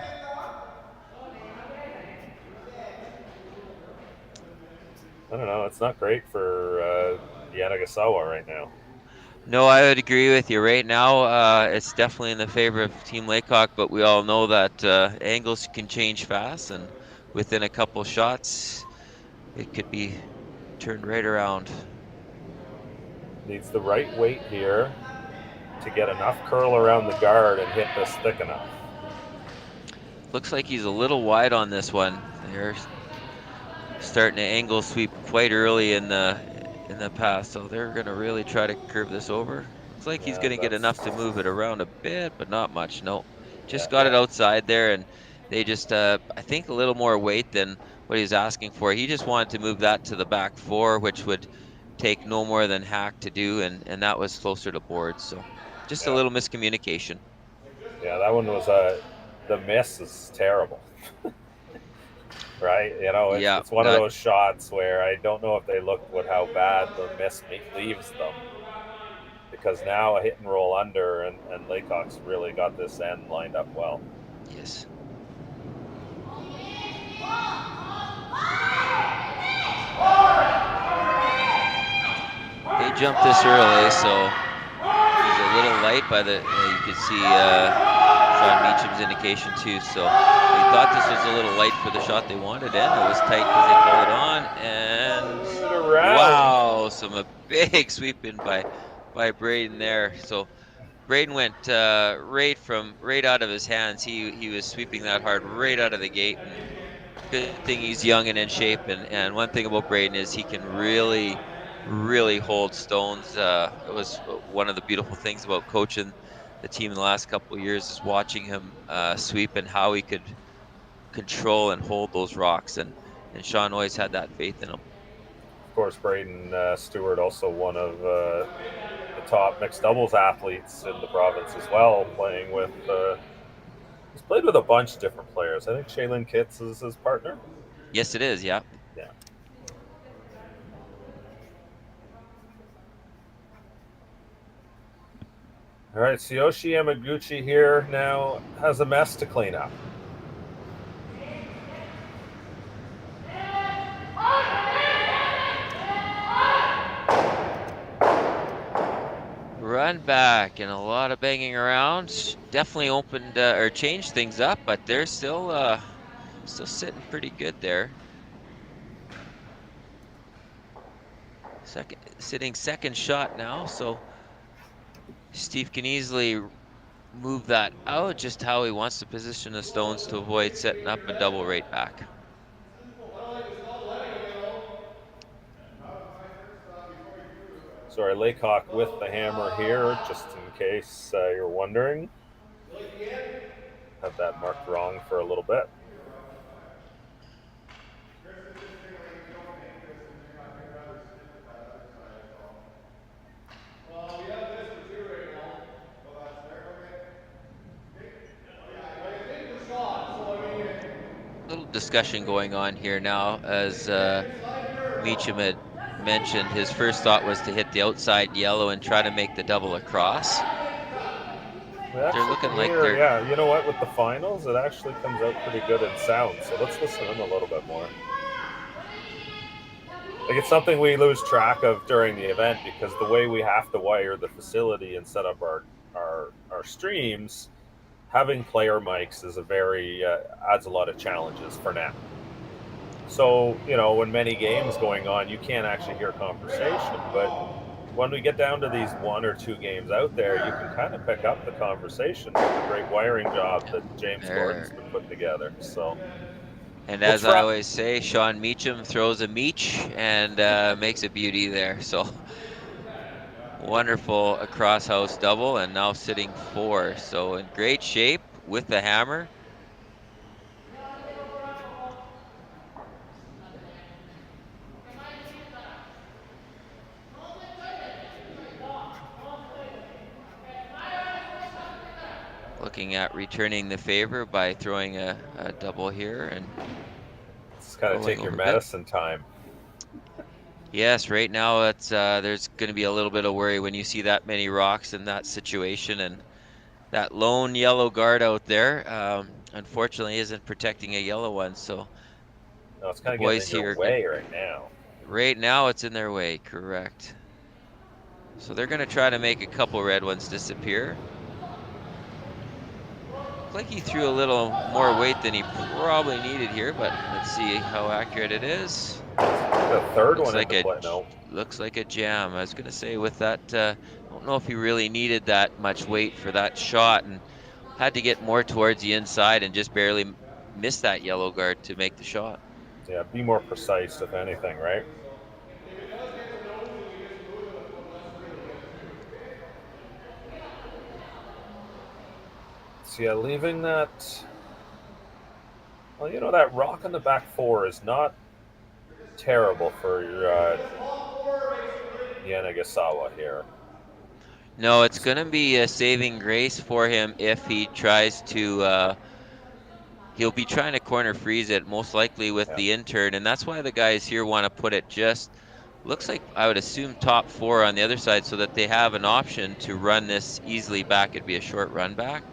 I don't know. It's not great for Yanagisawa right now. no, I would agree with you. Right now, it's definitely in the favor of Team Laycock, but we all know that angles can change fast, and within a couple shots, it could be turned right around. Needs the right weight here to get enough curl around the guard and hit this thick enough. Looks like he's a little wide on this one. They're starting to angle sweep quite early in the pass, so they're going to really try to curve this over. Looks like he's going to get enough to move it around a bit, but not much. No, just got it outside there, and they just, I think, a little more weight than what he was asking for. He just wanted to move that to the back four, which would take no more than hack to do, and that was closer to board. So just a little miscommunication. Yeah, that one was the miss is terrible. Right? You know, it's one of those shots where I don't know if they looked at how bad the miss leaves them. Because now a hit and roll under, and Laycock's really got this end lined up well. Yes. They jumped this early, so he's a little light by the, you could see Sean Meacham's indication too. So they thought this was a little light for the shot they wanted, and it was tight because they called it on. And wow, a big sweep in by Braden there. So Braden went right out of his hands. He was sweeping that hard right out of the gate. And good thing he's young and in shape. And one thing about Braden is he can really hold stones. It was one of the beautiful things about coaching the team in the last couple of years, is watching him sweep and how he could control and hold those rocks. And Sean always had that faith in him. Of course, Braden Stewart, also one of the top mixed doubles athletes in the province as well, playing with. He's played with a bunch of different players. I think Shaylin Kitts is his partner. Yes, it is. Yeah. Yeah. All right, Tsuyoshi Yamaguchi here now has a mess to clean up. back and a lot of banging around. Definitely opened or changed things up, but they're still sitting pretty good there. Sitting second shot now, so Steve can easily move that out just how he wants to position the stones to avoid setting up a double right back. Sorry, Laycock with the hammer here, just in case you're wondering. Had that marked wrong for a little bit. Little discussion going on here now as Meacham had mentioned his first thought was to hit the outside yellow and try to make the double across. They're looking like they're... Yeah, you know what? With the finals, it actually comes out pretty good in sound. So let's listen to them a little bit more. Like, it's something we lose track of during the event because the way we have to wire the facility and set up our streams, having player mics is adds a lot of challenges for now. So, when many games going on, you can't actually hear conversation, but when we get down to these 1 or 2 games out there, you can kind of pick up the conversation with the great wiring job that James Gordon's been putting together. So, and as I always say, Sean Meacham throws a meech and makes a beauty there. So wonderful across house double, and now sitting 4. So in great shape with the hammer. Looking at returning the favor by throwing a double here, and it's got to take your medicine time. Yes, right now it's there's going to be a little bit of worry when you see that many rocks in that situation, and that lone yellow guard out there unfortunately isn't protecting a yellow one. So no, it's kind of getting in their way right now. Right now it's in their way, correct. So they're going to try to make a couple red ones disappear. Like he threw a little more weight than he probably needed here, but let's see how accurate it is. The third looks one looks like a jam. I was gonna say with that, I don't know if he really needed that much weight for that shot, and had to get more towards the inside and just barely missed that yellow guard to make the shot. Yeah, be more precise if anything, right? So yeah, leaving that. Well, that rock on the back 4 is not terrible for Yanagisawa here. No, it's going to be a saving grace for him if he tries to. He'll be trying to corner freeze it, most likely with the in-turn, and that's why the guys here want to put it just. Looks like I would assume top 4 on the other side, so that they have an option to run this easily back. It'd be a short run back.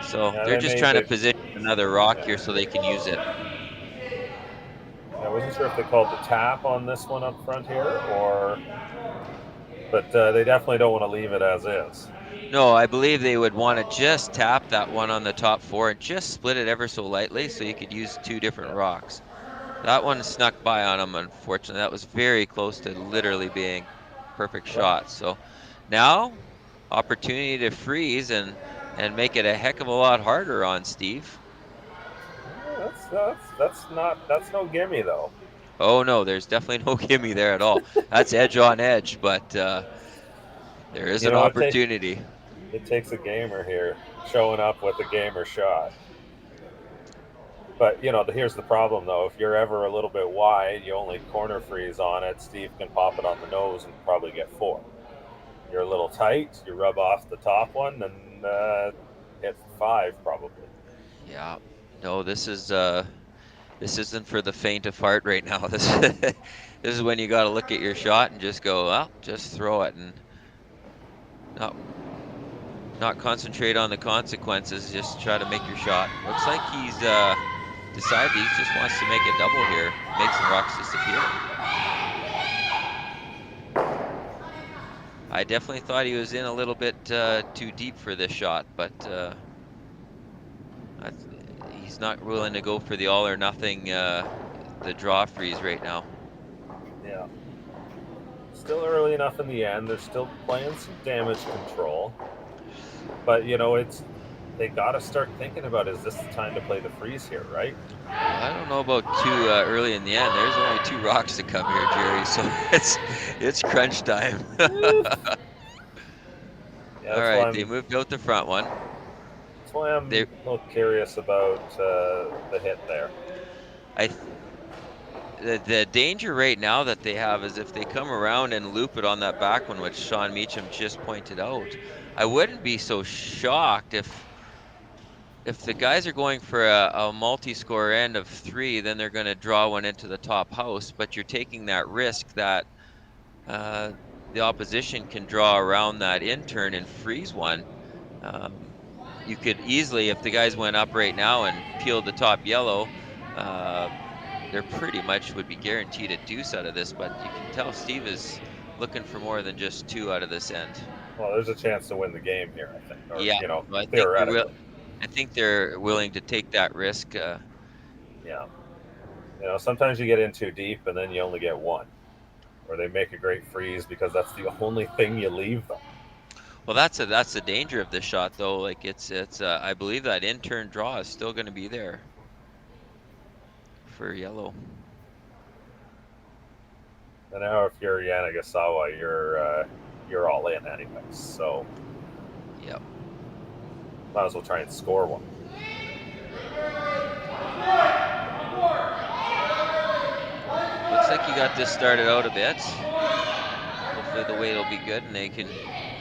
So they're just trying to position another rock here so they can use it. I wasn't sure if they called the tap on this one up front here, but they definitely don't want to leave it as is. No, I believe they would want to just tap that one on the top 4 and just split it ever so lightly so you could use 2 different rocks. That one snuck by on them, unfortunately. That was very close to literally being perfect shot. So now, opportunity to freeze and make it a heck of a lot harder on Steve. That's no gimme though. Oh no, there's definitely no gimme there at all. That's edge on edge, but there is an opportunity. It takes a gamer here showing up with a gamer shot. But here's the problem though. If you're ever a little bit wide, you only corner freeze on it. Steve can pop it on the nose and probably get 4. You're a little tight, you rub off the top one and hit 5 probably. Yeah. No, this isn't for the faint of heart right now. This is when you got to look at your shot and just go, well, just throw it and not concentrate on the consequences. Just try to make your shot. Looks like he's decided he just wants to make a double here, make some rocks disappear. I definitely thought he was in a little bit too deep for this shot, but he's not willing to go for the all or nothing, the draw freeze right now. Yeah. Still early enough in the end. They're still playing some damage control. But, you know, they got to start thinking about, is this the time to play the freeze here, right? I don't know about too early in the end. There's only 2 rocks to come here, Jerry, so it's crunch time. Yeah, All right, they moved out the front one. That's why I'm a little curious about the hit there. The danger right now that they have is if they come around and loop it on that back one, which Sean Meacham just pointed out. I wouldn't be so shocked if the guys are going for a multi-score end of 3, then they're going to draw one into the top house, but you're taking that risk that the opposition can draw around that in turn and freeze one. You could easily, if the guys went up right now and peeled the top yellow, they're pretty much would be guaranteed a deuce out of this, but you can tell Steve is looking for more than just 2 out of this end. Well, there's a chance to win the game here, I think. Or, yeah, you know, theoretically. I think they're willing to take that risk. Yeah. You know, sometimes you get in too deep and then you only get 1. Or they make a great freeze because that's the only thing you leave them. Well, that's the danger of this shot, though. Like it's I believe that in-turn draw is still going to be there for yellow. And now, if you're Yanagisawa, you're all in anyways. So, yep. Might as well try and score one. Looks like you got this started out a bit. Hopefully the weight will be good and they can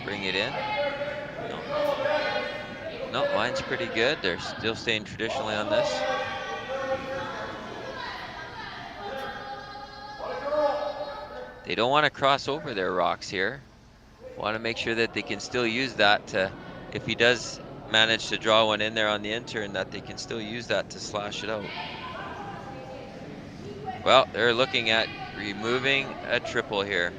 bring it in. No, line's pretty good. They're still staying traditionally on this. They don't want to cross over their rocks here. Want to make sure that they can still use that to, if he does manage to draw one in there on the in-turn, that they can still use that to slash it out. Well, they're looking at removing a triple here.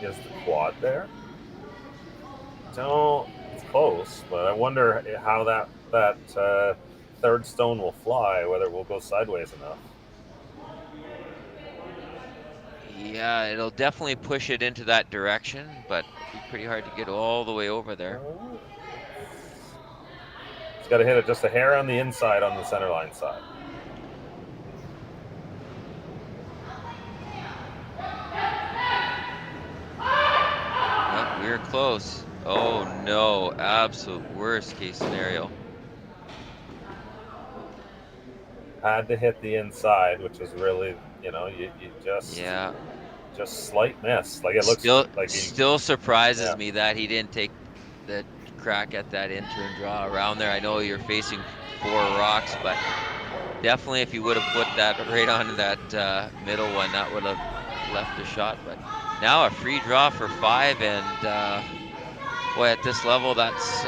Is the quad there? It's close, but I wonder how that third stone will fly, whether it will go sideways enough. Yeah, it'll definitely push it into that direction, but it'll be pretty hard to get all the way over there. It's got to hit it just a hair on the inside on the center line side. Oh, we're close. Oh no, absolute worst case scenario. Had to hit the inside, which is really, you just slight miss. Like it looks still surprises me that he didn't take the crack at that in-turn draw around there. I know you're facing 4 rocks, but definitely if you would have put that right on that middle one, that would have left a shot. But now a free draw for 5, and boy, at this level, that's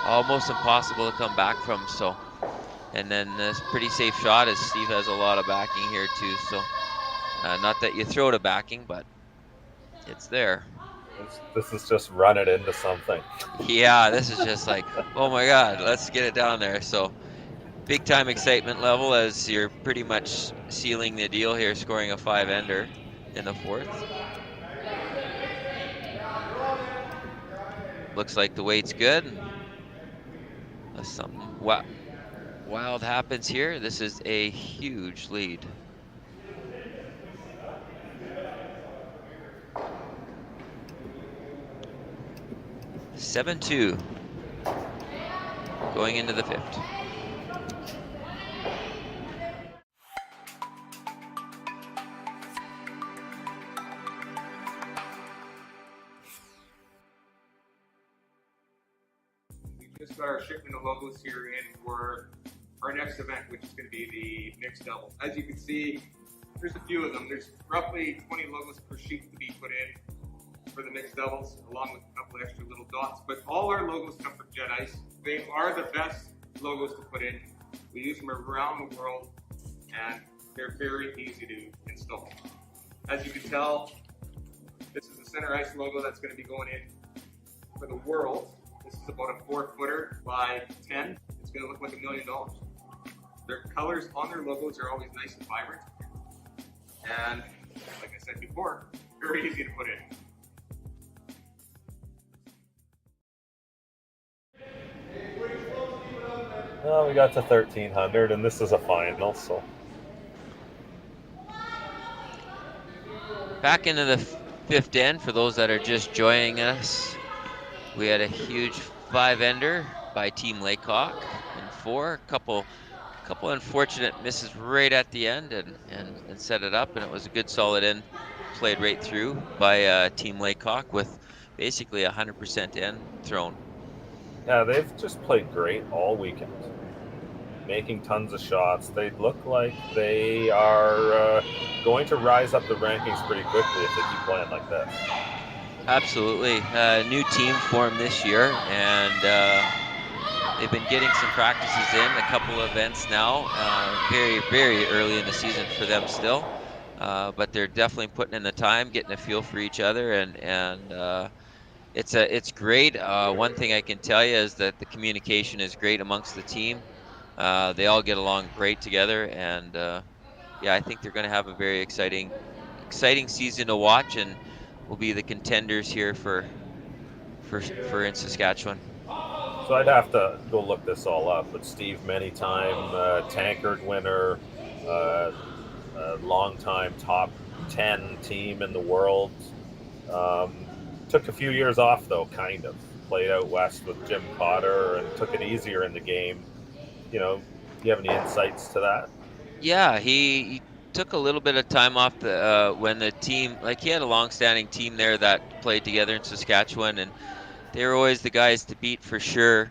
almost impossible to come back from. So. And then this pretty safe shot, as Steve has a lot of backing here too. So not that you throw to backing, but it's there. This is just run it into something. Yeah, this is just like, oh my God, let's get it down there. So big time excitement level as you're pretty much sealing the deal here, scoring a 5-ender in the 4th. Looks like the weight's good. That's something. Wow. Wild happens here. This is a huge lead. (7-2) going into the 5th. We just got our shipment of logos here in for our next event, which is going to be the mixed double. As you can see, there's a few of them. There's roughly 20 logos per sheet to be put in for the mixed doubles, along with a couple extra little dots. But all our logos come from Jet Ice. They are the best logos to put in. We use them around the world, and They're very easy to install. As you can tell, this is the center ice logo that's going to be going in for the world. This is about a 4-footer by 10. It's going to look like $1 million. Their colors on their logos are always nice and vibrant. And like I said before, very easy to put in. Well, we got to 1,300, and this is a final, so. Back into the fifth end for those that are just joining us. We had a huge 5-ender by Team Laycock in 4. Couple unfortunate misses right at the end and set it up, and it was a good solid end played right through by Team Laycock with basically 100% end thrown. Yeah, they've just played great all weekend, making tons of shots. They look like they are going to rise up the rankings pretty quickly if they keep playing like this. Absolutely. New team formed this year, and they've been getting some practices in, a couple of events now. Very, very early in the season for them still, but they're definitely putting in the time, getting a feel for each other, and it's great. One thing I can tell you is that the communication is great amongst the team. They all get along great together, and yeah, I think they're going to have a very exciting season to watch, and will be the contenders here for in Saskatchewan. So I'd have to go look this all up, but Steve, many-time tankard winner, long-time top 10 team in the world. Took a few years off, though, kind of. Played out west with Jim Cotter and took it easier in the game. You know, do you have any insights to that? Yeah, he took a little bit of time off when the team, like he had a long-standing team there that played together in Saskatchewan, and they were always the guys to beat for sure.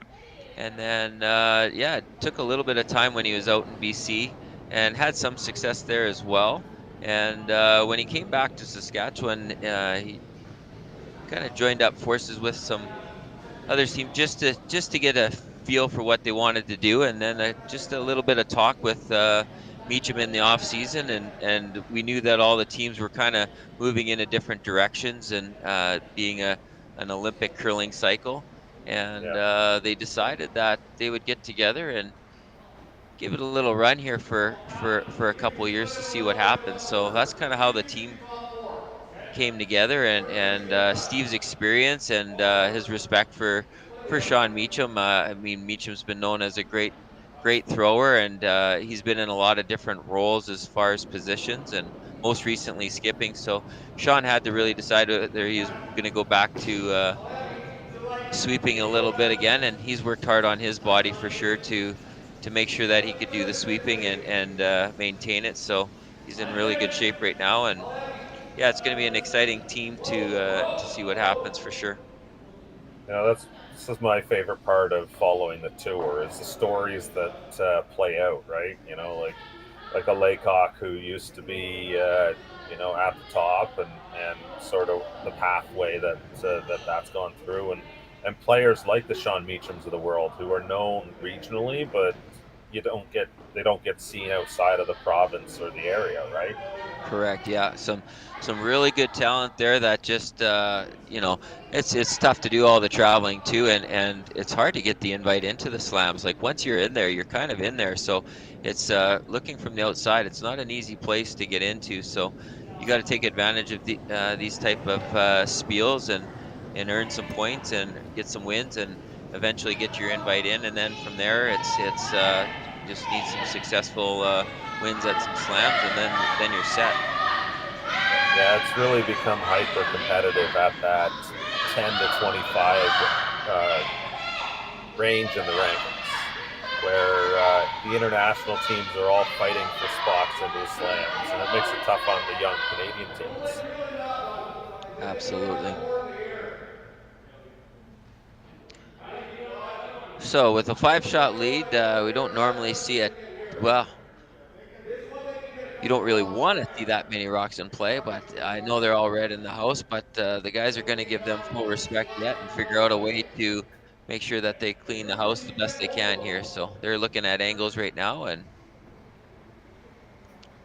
And then, yeah, it took a little bit of time when he was out in BC and had some success there as well. And when he came back to Saskatchewan, he kind of joined up forces with some other team just to get a feel for what they wanted to do, and then just a little bit of talk with Meacham in the off season, and we knew that all the teams were kind of moving in different directions and being an Olympic curling cycle, and they decided that they would get together and give it a little run here for a couple of years to see what happens. So that's kind of how the team came together, and Steve's experience and his respect for Sean Meacham. I mean, Meacham's been known as a great thrower, and he's been in a lot of different roles as far as positions, and most recently skipping. So Sean had to really decide whether he was going to go back to sweeping a little bit again, and he's worked hard on his body for sure to make sure that he could do the sweeping and maintain it. So he's in really good shape right now, and yeah, it's going to be an exciting team to see what happens for sure. You know, this is my favorite part of following the tour is the stories that play out, right? You know, like a Laycock who used to be you know, at the top, and sort of the pathway that's gone through, and players like the Sean Meachams of the world who are known regionally, but they don't get seen outside of the province or the area, right? Correct. Yeah, some really good talent there that just you know, it's tough to do all the traveling too, and it's hard to get the invite into the slams. Like once you're in there, you're kind of in there. So it's looking from the outside, it's not an easy place to get into. So you got to take advantage of these type of spiels and earn some points and get some wins and eventually get your invite in. And then from there, it's just need some successful wins at some slams, and then you're set. Yeah, it's really become hyper competitive at that 10 to 25 range in the rankings, where the international teams are all fighting for spots into the slams, and it makes it tough on the young Canadian teams. Absolutely. So with a 5-shot lead, we don't normally see it. Well, you don't really want to see that many rocks in play, but I know they're all red in the house, but the guys are going to give them full respect yet and figure out a way to make sure that they clean the house the best they can here. So they're looking at angles right now, and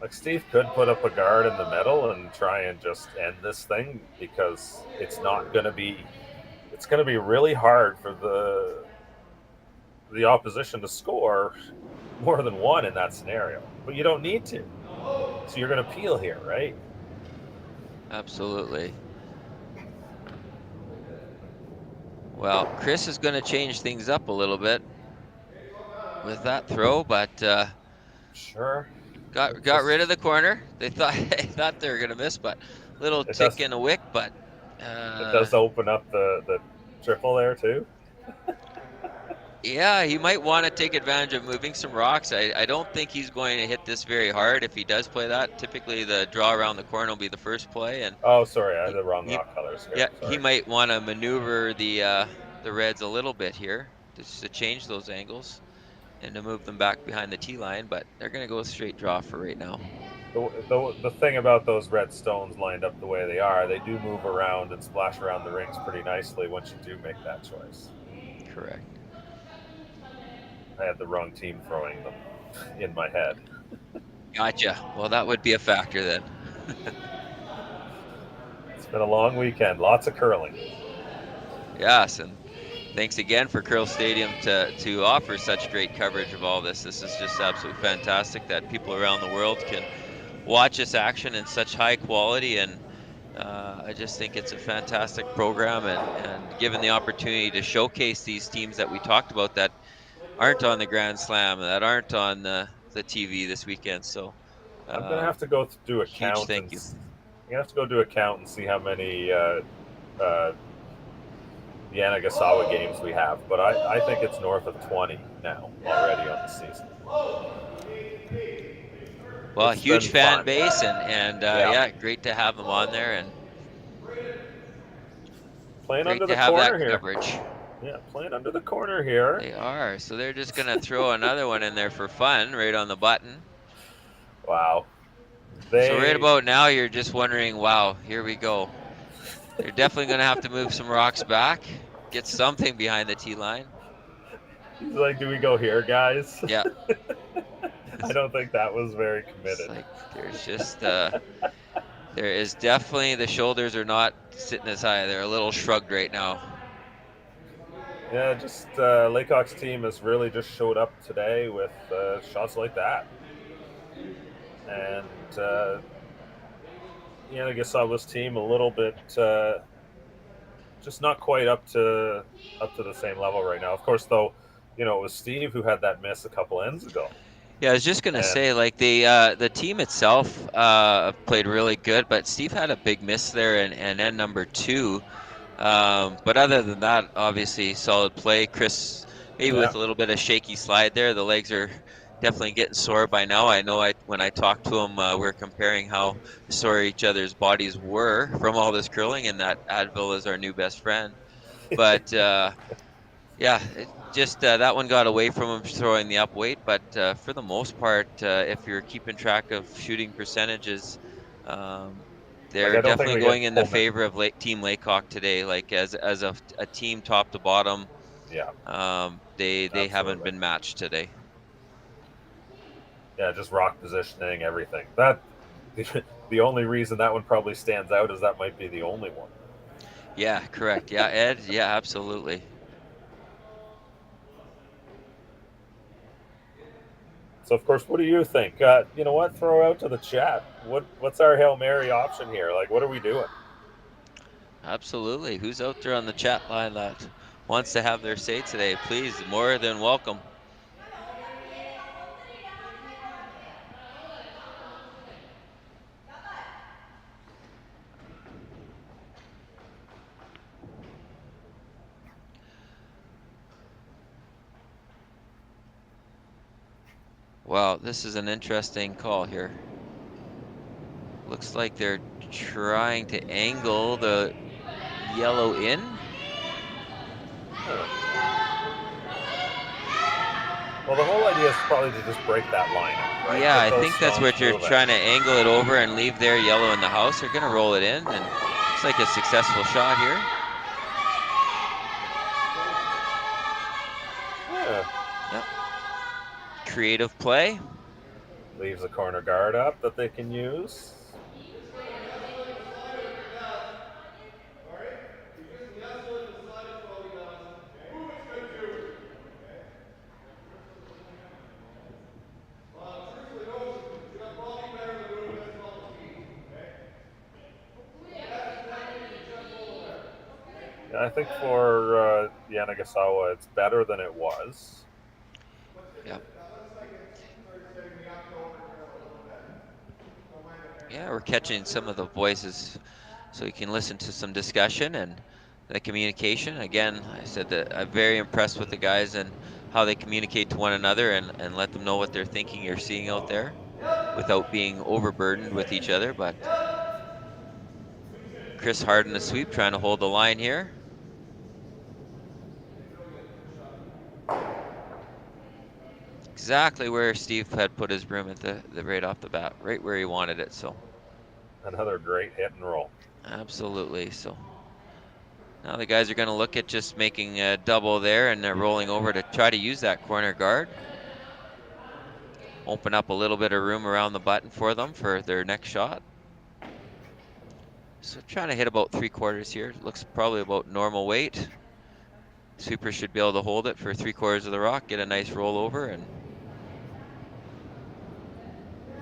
Like Steve could put up a guard in the middle and try and just end this thing, because it's going to be really hard for the opposition to score more than one in that scenario. But you don't need to. So you're going to peel here, right? Absolutely. Well, Chris is going to change things up a little bit with that throw, but sure. got rid of the corner. They thought they were going to miss, but little tick in a wick, but it does open up the triple there too. Yeah, he might want to take advantage of moving some rocks. I don't think he's going to hit this very hard if he does play that. Typically, the draw around the corner will be the first play. And oh, sorry, I had the wrong rock colors here. Yeah, sorry. He might want to maneuver the Reds a little bit here just to change those angles and to move them back behind the tee line. But they're going to go straight draw for right now. The thing about those red stones lined up the way they are, they do move around and splash around the rings pretty nicely once you do make that choice. Correct. I had the wrong team throwing them in my head. Gotcha. Well, that would be a factor then. It's been a long weekend. Lots of curling. Yes, and thanks again for Curl Stadium to offer such great coverage of all this. This is just absolutely fantastic that people around the world can watch this action in such high quality, and I just think it's a fantastic program, and given the opportunity to showcase these teams that we talked about that aren't on the Grand Slam, that aren't on the TV this weekend. So I'm gonna have to go do a huge count. thank you. You have to go do a count and see how many Yanagisawa games we have, but I think it's north of 20 now already on the season. Well, It's huge fan fun. base, and yeah, great to have them on there, and playing great under to the have corner that here. coverage. Yeah, playing under the corner here. They are. So they're just going to throw another one in there for fun, right on the button. Wow. So right about now, you're just wondering, wow, here we go. They're definitely going to have to move some rocks back, get something behind the tee line. He's like, do we go here, guys? Yeah. I don't think that was very committed. It's like there's just, there is definitely, the shoulders are not sitting as high. They're a little shrugged right now. Yeah, just Laycock's team has really just showed up today with shots like that. And Yanagisawa's team a little bit just not quite up to the same level right now. Of course, though, it was Steve who had that miss a couple ends ago. Yeah, I was just gonna say, like the team itself played really good, but Steve had a big miss there in end number 2. But other than that, obviously solid play. Chris, maybe with a little bit of shaky slide there. The legs are definitely getting sore by now. I know when I talked to him, we're comparing how sore each other's bodies were from all this curling, and that Advil is our new best friend. But yeah, that one got away from him throwing the up weight. But for the most part, if you're keeping track of shooting percentages, they're definitely going in the favor of Team Laycock today. Like as a team, top to bottom, they haven't been matched today. Yeah, just rock positioning, everything. That the only reason that one probably stands out is that might be the only one. Yeah, correct. Yeah, Ed. Yeah, absolutely. So, of course, what do you think? You know what? Throw out to the chat. What's our Hail Mary option here? Like, what are we doing? Absolutely. Who's out there on the chat line that wants to have their say today? Please, more than welcome. Wow, this is an interesting call here. Looks like they're trying to angle the yellow in. Well, the whole idea is probably to just break that line up, right? Yeah, I think that's what you're trying to angle it over and leave their yellow in the house. They're going to roll it in, and looks like a successful shot here. Yeah. Yep. Creative play. Leaves a corner guard up that they can use. I think for Yanagisawa, it's better than it was. Yeah. Yeah, we're catching some of the voices so you can listen to some discussion and the communication. Again, I said that I'm very impressed with the guys and how they communicate to one another and let them know what they're thinking or seeing out there without being overburdened with each other. But Chris Hard in the sweep, trying to hold the line here. Exactly where Steve had put his broom at the right off the bat, right where he wanted it. So another great hit and roll. Absolutely. So now the guys are going to look at just making a double there, and they're rolling over to try to use that corner guard. Open up a little bit of room around the button for them for their next shot. So trying to hit about 3/4 here. Looks probably about normal weight. Sweeper should be able to hold it for 3/4 of the rock, get a nice roll over, and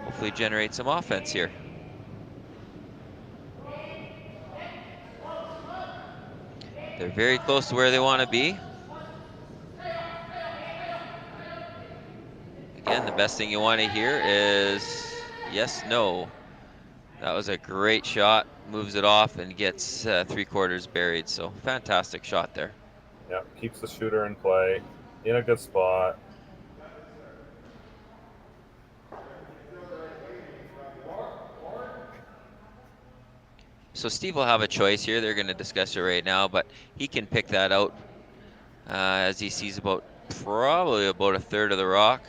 hopefully generate some offense here. They're very close to where they want to be. Again, the best thing you want to hear is yes, no. That was a great shot. Moves it off and gets 3/4 buried. So fantastic shot there. Yeah, keeps the shooter in play, in a good spot. So Steve will have a choice here. They're going to discuss it right now, but he can pick that out as he sees probably about 1/3 of the rock.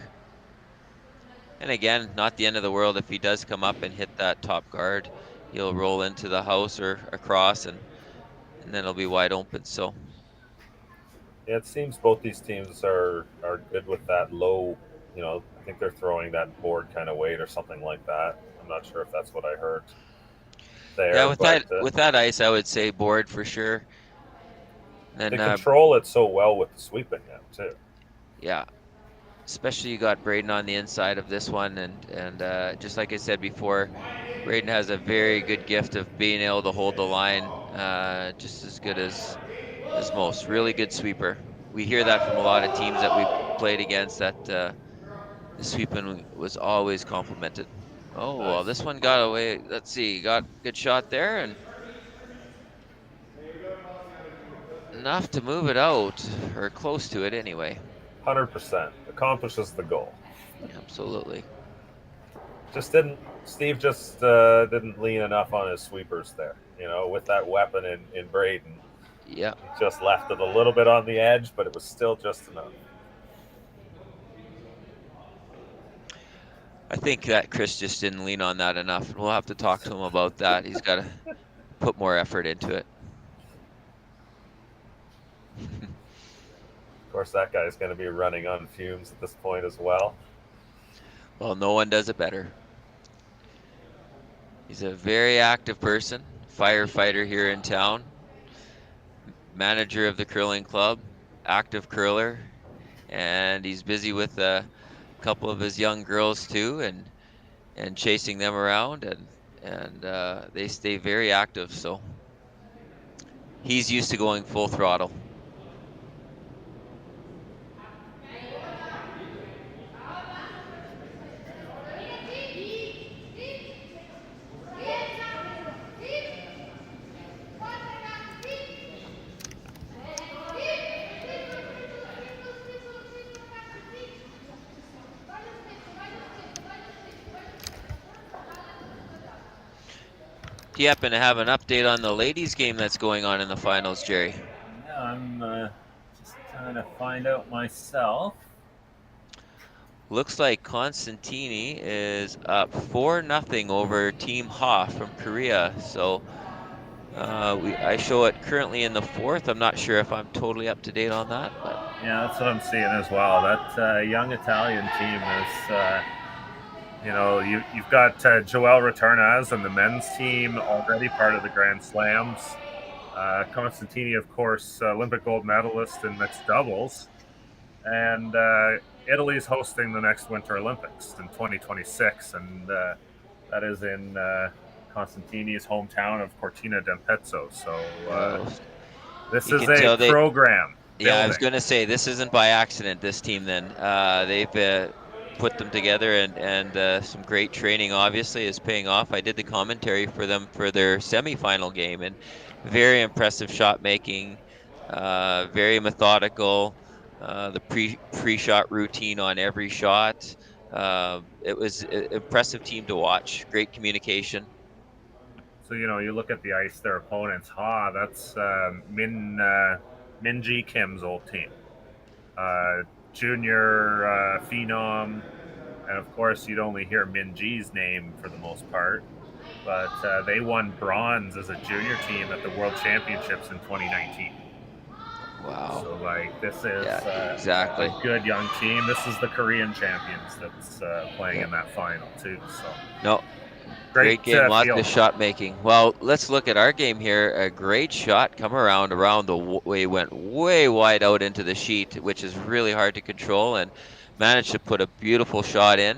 And again, not the end of the world if he does come up and hit that top guard. He'll roll into the house or across, and then it'll be wide open. So yeah, it seems both these teams are good with that low. I think they're throwing that board kind of weight or something like that. I'm not sure if that's what I heard there. Yeah, with that ice, I would say board for sure. And, they control it so well with the sweeping now too. Yeah, especially you got Braden on the inside of this one, and just like I said before, Braden has a very good gift of being able to hold the line, just as good as most. Really good sweeper. We hear that from a lot of teams that we've played against, that the sweeping was always complimented. Oh, nice. Well, this one got away. Let's see, got a good shot there, and enough to move it out, or close to it anyway. 100%. Accomplishes the goal. Absolutely. Steve just didn't lean enough on his sweepers there, with that weapon in Braden. Yeah. He just left it a little bit on the edge, but it was still just enough. I think that Chris just didn't lean on that enough. We'll have to talk to him about that. He's got to put more effort into it. Of course, that guy's going to be running on fumes at this point as well. Well, no one does it better. He's a very active person, firefighter here in town, manager of the curling club, active curler, and he's busy with a couple of his young girls too, and chasing them around, and they stay very active. So he's used to going full throttle. Do you happen to have an update on the ladies' game that's going on in the finals, Jerry? Yeah, I'm just trying to find out myself. Looks like Constantini is up 4-0 over Team Ha from Korea. So I show it currently in the 4th. I'm not sure if I'm totally up to date on that, but yeah, that's what I'm seeing as well. That young Italian team is You know, you've got Joel Returnas and the men's team already part of the Grand Slams. Constantini, of course, Olympic gold medalist in mixed doubles. And Italy's hosting the next Winter Olympics in 2026, and that is in Constantini's hometown of Cortina d'Ampezzo. So this You is can a tell they. program Yeah, I was building. going to say this isn't by accident. This team, then they've put them together, and some great training obviously is paying off. I did the commentary for them for their semifinal game, and very impressive shot making, very methodical. The pre-shot routine on every shot. It was an impressive team to watch. Great communication. So you know, you look at the ice, their opponents. That's Minji Kim's old team, junior phenom, and of course you'd only hear Minji's name for the most part. But they won bronze as a junior team at the World Championships in 2019. Wow. So like this is exactly a good young team. This is the Korean champions that's playing in that final too. So no. Great game, lots field. of shot making. Well, let's look at our game here. A great shot come around the way, went way wide out into the sheet, which is really hard to control, and managed to put a beautiful shot in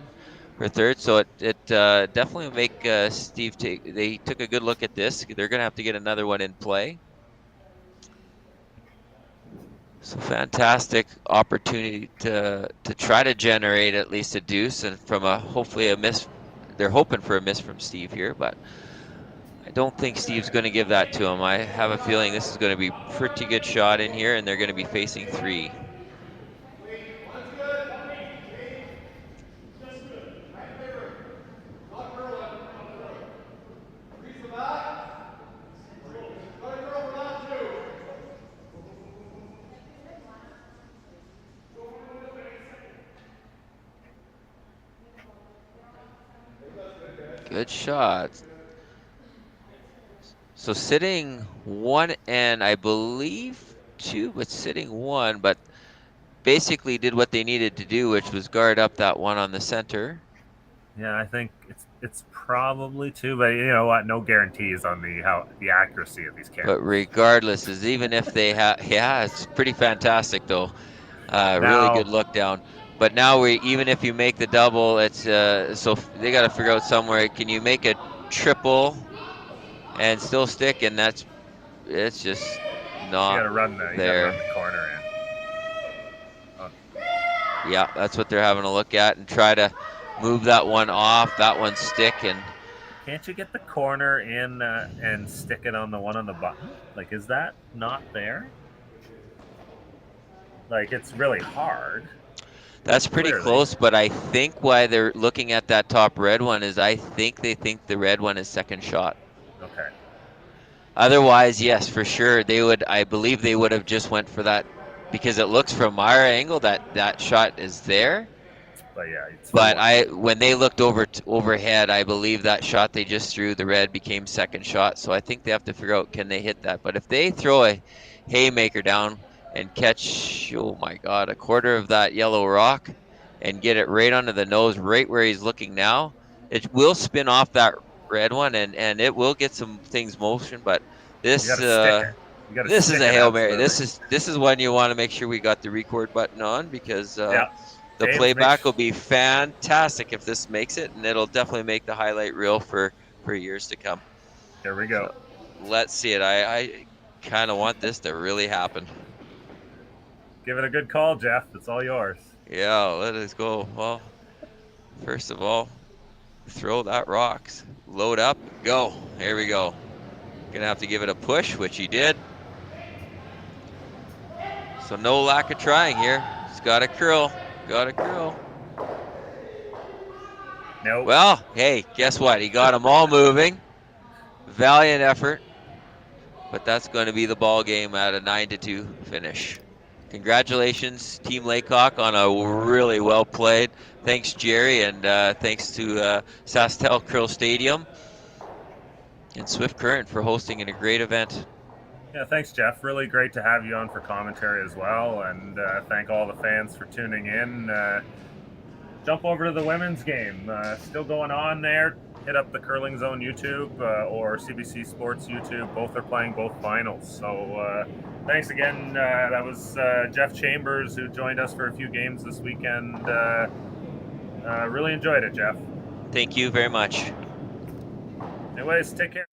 for third. So it definitely will make Steve take. They took a good look at this. They're going to have to get another one in play. So fantastic opportunity to try to generate at least a deuce, and from hopefully a miss. They're hoping for a miss from Steve here, but I don't think Steve's going to give that to him. I have a feeling this is going to be a pretty good shot in here, and they're going to be facing three. Good shot. So sitting one and I believe two, but sitting one, but basically did what they needed to do, which was guard up that one on the center. Yeah, I think it's probably two, but you know what? No guarantees on the accuracy of these cameras. But regardless, is even if they have, yeah, it's pretty fantastic though. Really good look down. But now even if you make the double, it's so they got to figure out somewhere. Can you make a triple and still stick? And it's just not you gotta run the corner in. Yeah, that's what they're having to look at and try to move that one off. That one stick, and can't you get the corner in and stick it on the one on the button? Like, is that not there? Like, it's really hard. That's pretty close, but I think why they're looking at that top red one is I think they think the red one is second shot. Okay. Otherwise, yes, for sure they would. I believe they would have just went for that because it looks from our angle that shot is there. But yeah, when they looked overhead, I believe that shot they just threw, the red, became second shot. So I think they have to figure out, can they hit that? But if they throw a haymaker down and catch, oh my God, a quarter of that yellow rock and get it right under the nose, right where he's looking now, it will spin off that red one and it will get some things motion. But this is a Hail Mary. This is when you want to make sure we got the record button on because the playback will be fantastic if this makes it, and it'll definitely make the highlight reel for years to come. Here we go. So, let's see it. I kind of want this to really happen. Give it a good call, Jeff. It's all yours. Yeah, let us go. Well, first of all, throw that rocks. Load up, go. Here we go. Gonna have to give it a push, which he did. So no lack of trying here. He's got a curl. Got a curl. Nope. Well, hey, guess what? He got them all moving. Valiant effort. But that's going to be the ball game at a 9-2 finish. Congratulations, Team Laycock, on a really well played. Thanks, Jerry, and thanks to SaskTel Curl Stadium and Swift Current for hosting a great event. Yeah, thanks, Jeff. Really great to have you on for commentary as well, and thank all the fans for tuning in. jump over to the women's game. Still going on there. Hit up the Curling Zone YouTube or CBC Sports YouTube. Both are playing both finals. So thanks again. That was Jeff Chambers who joined us for a few games this weekend. Really enjoyed it, Jeff. Thank you very much. Anyways, take care.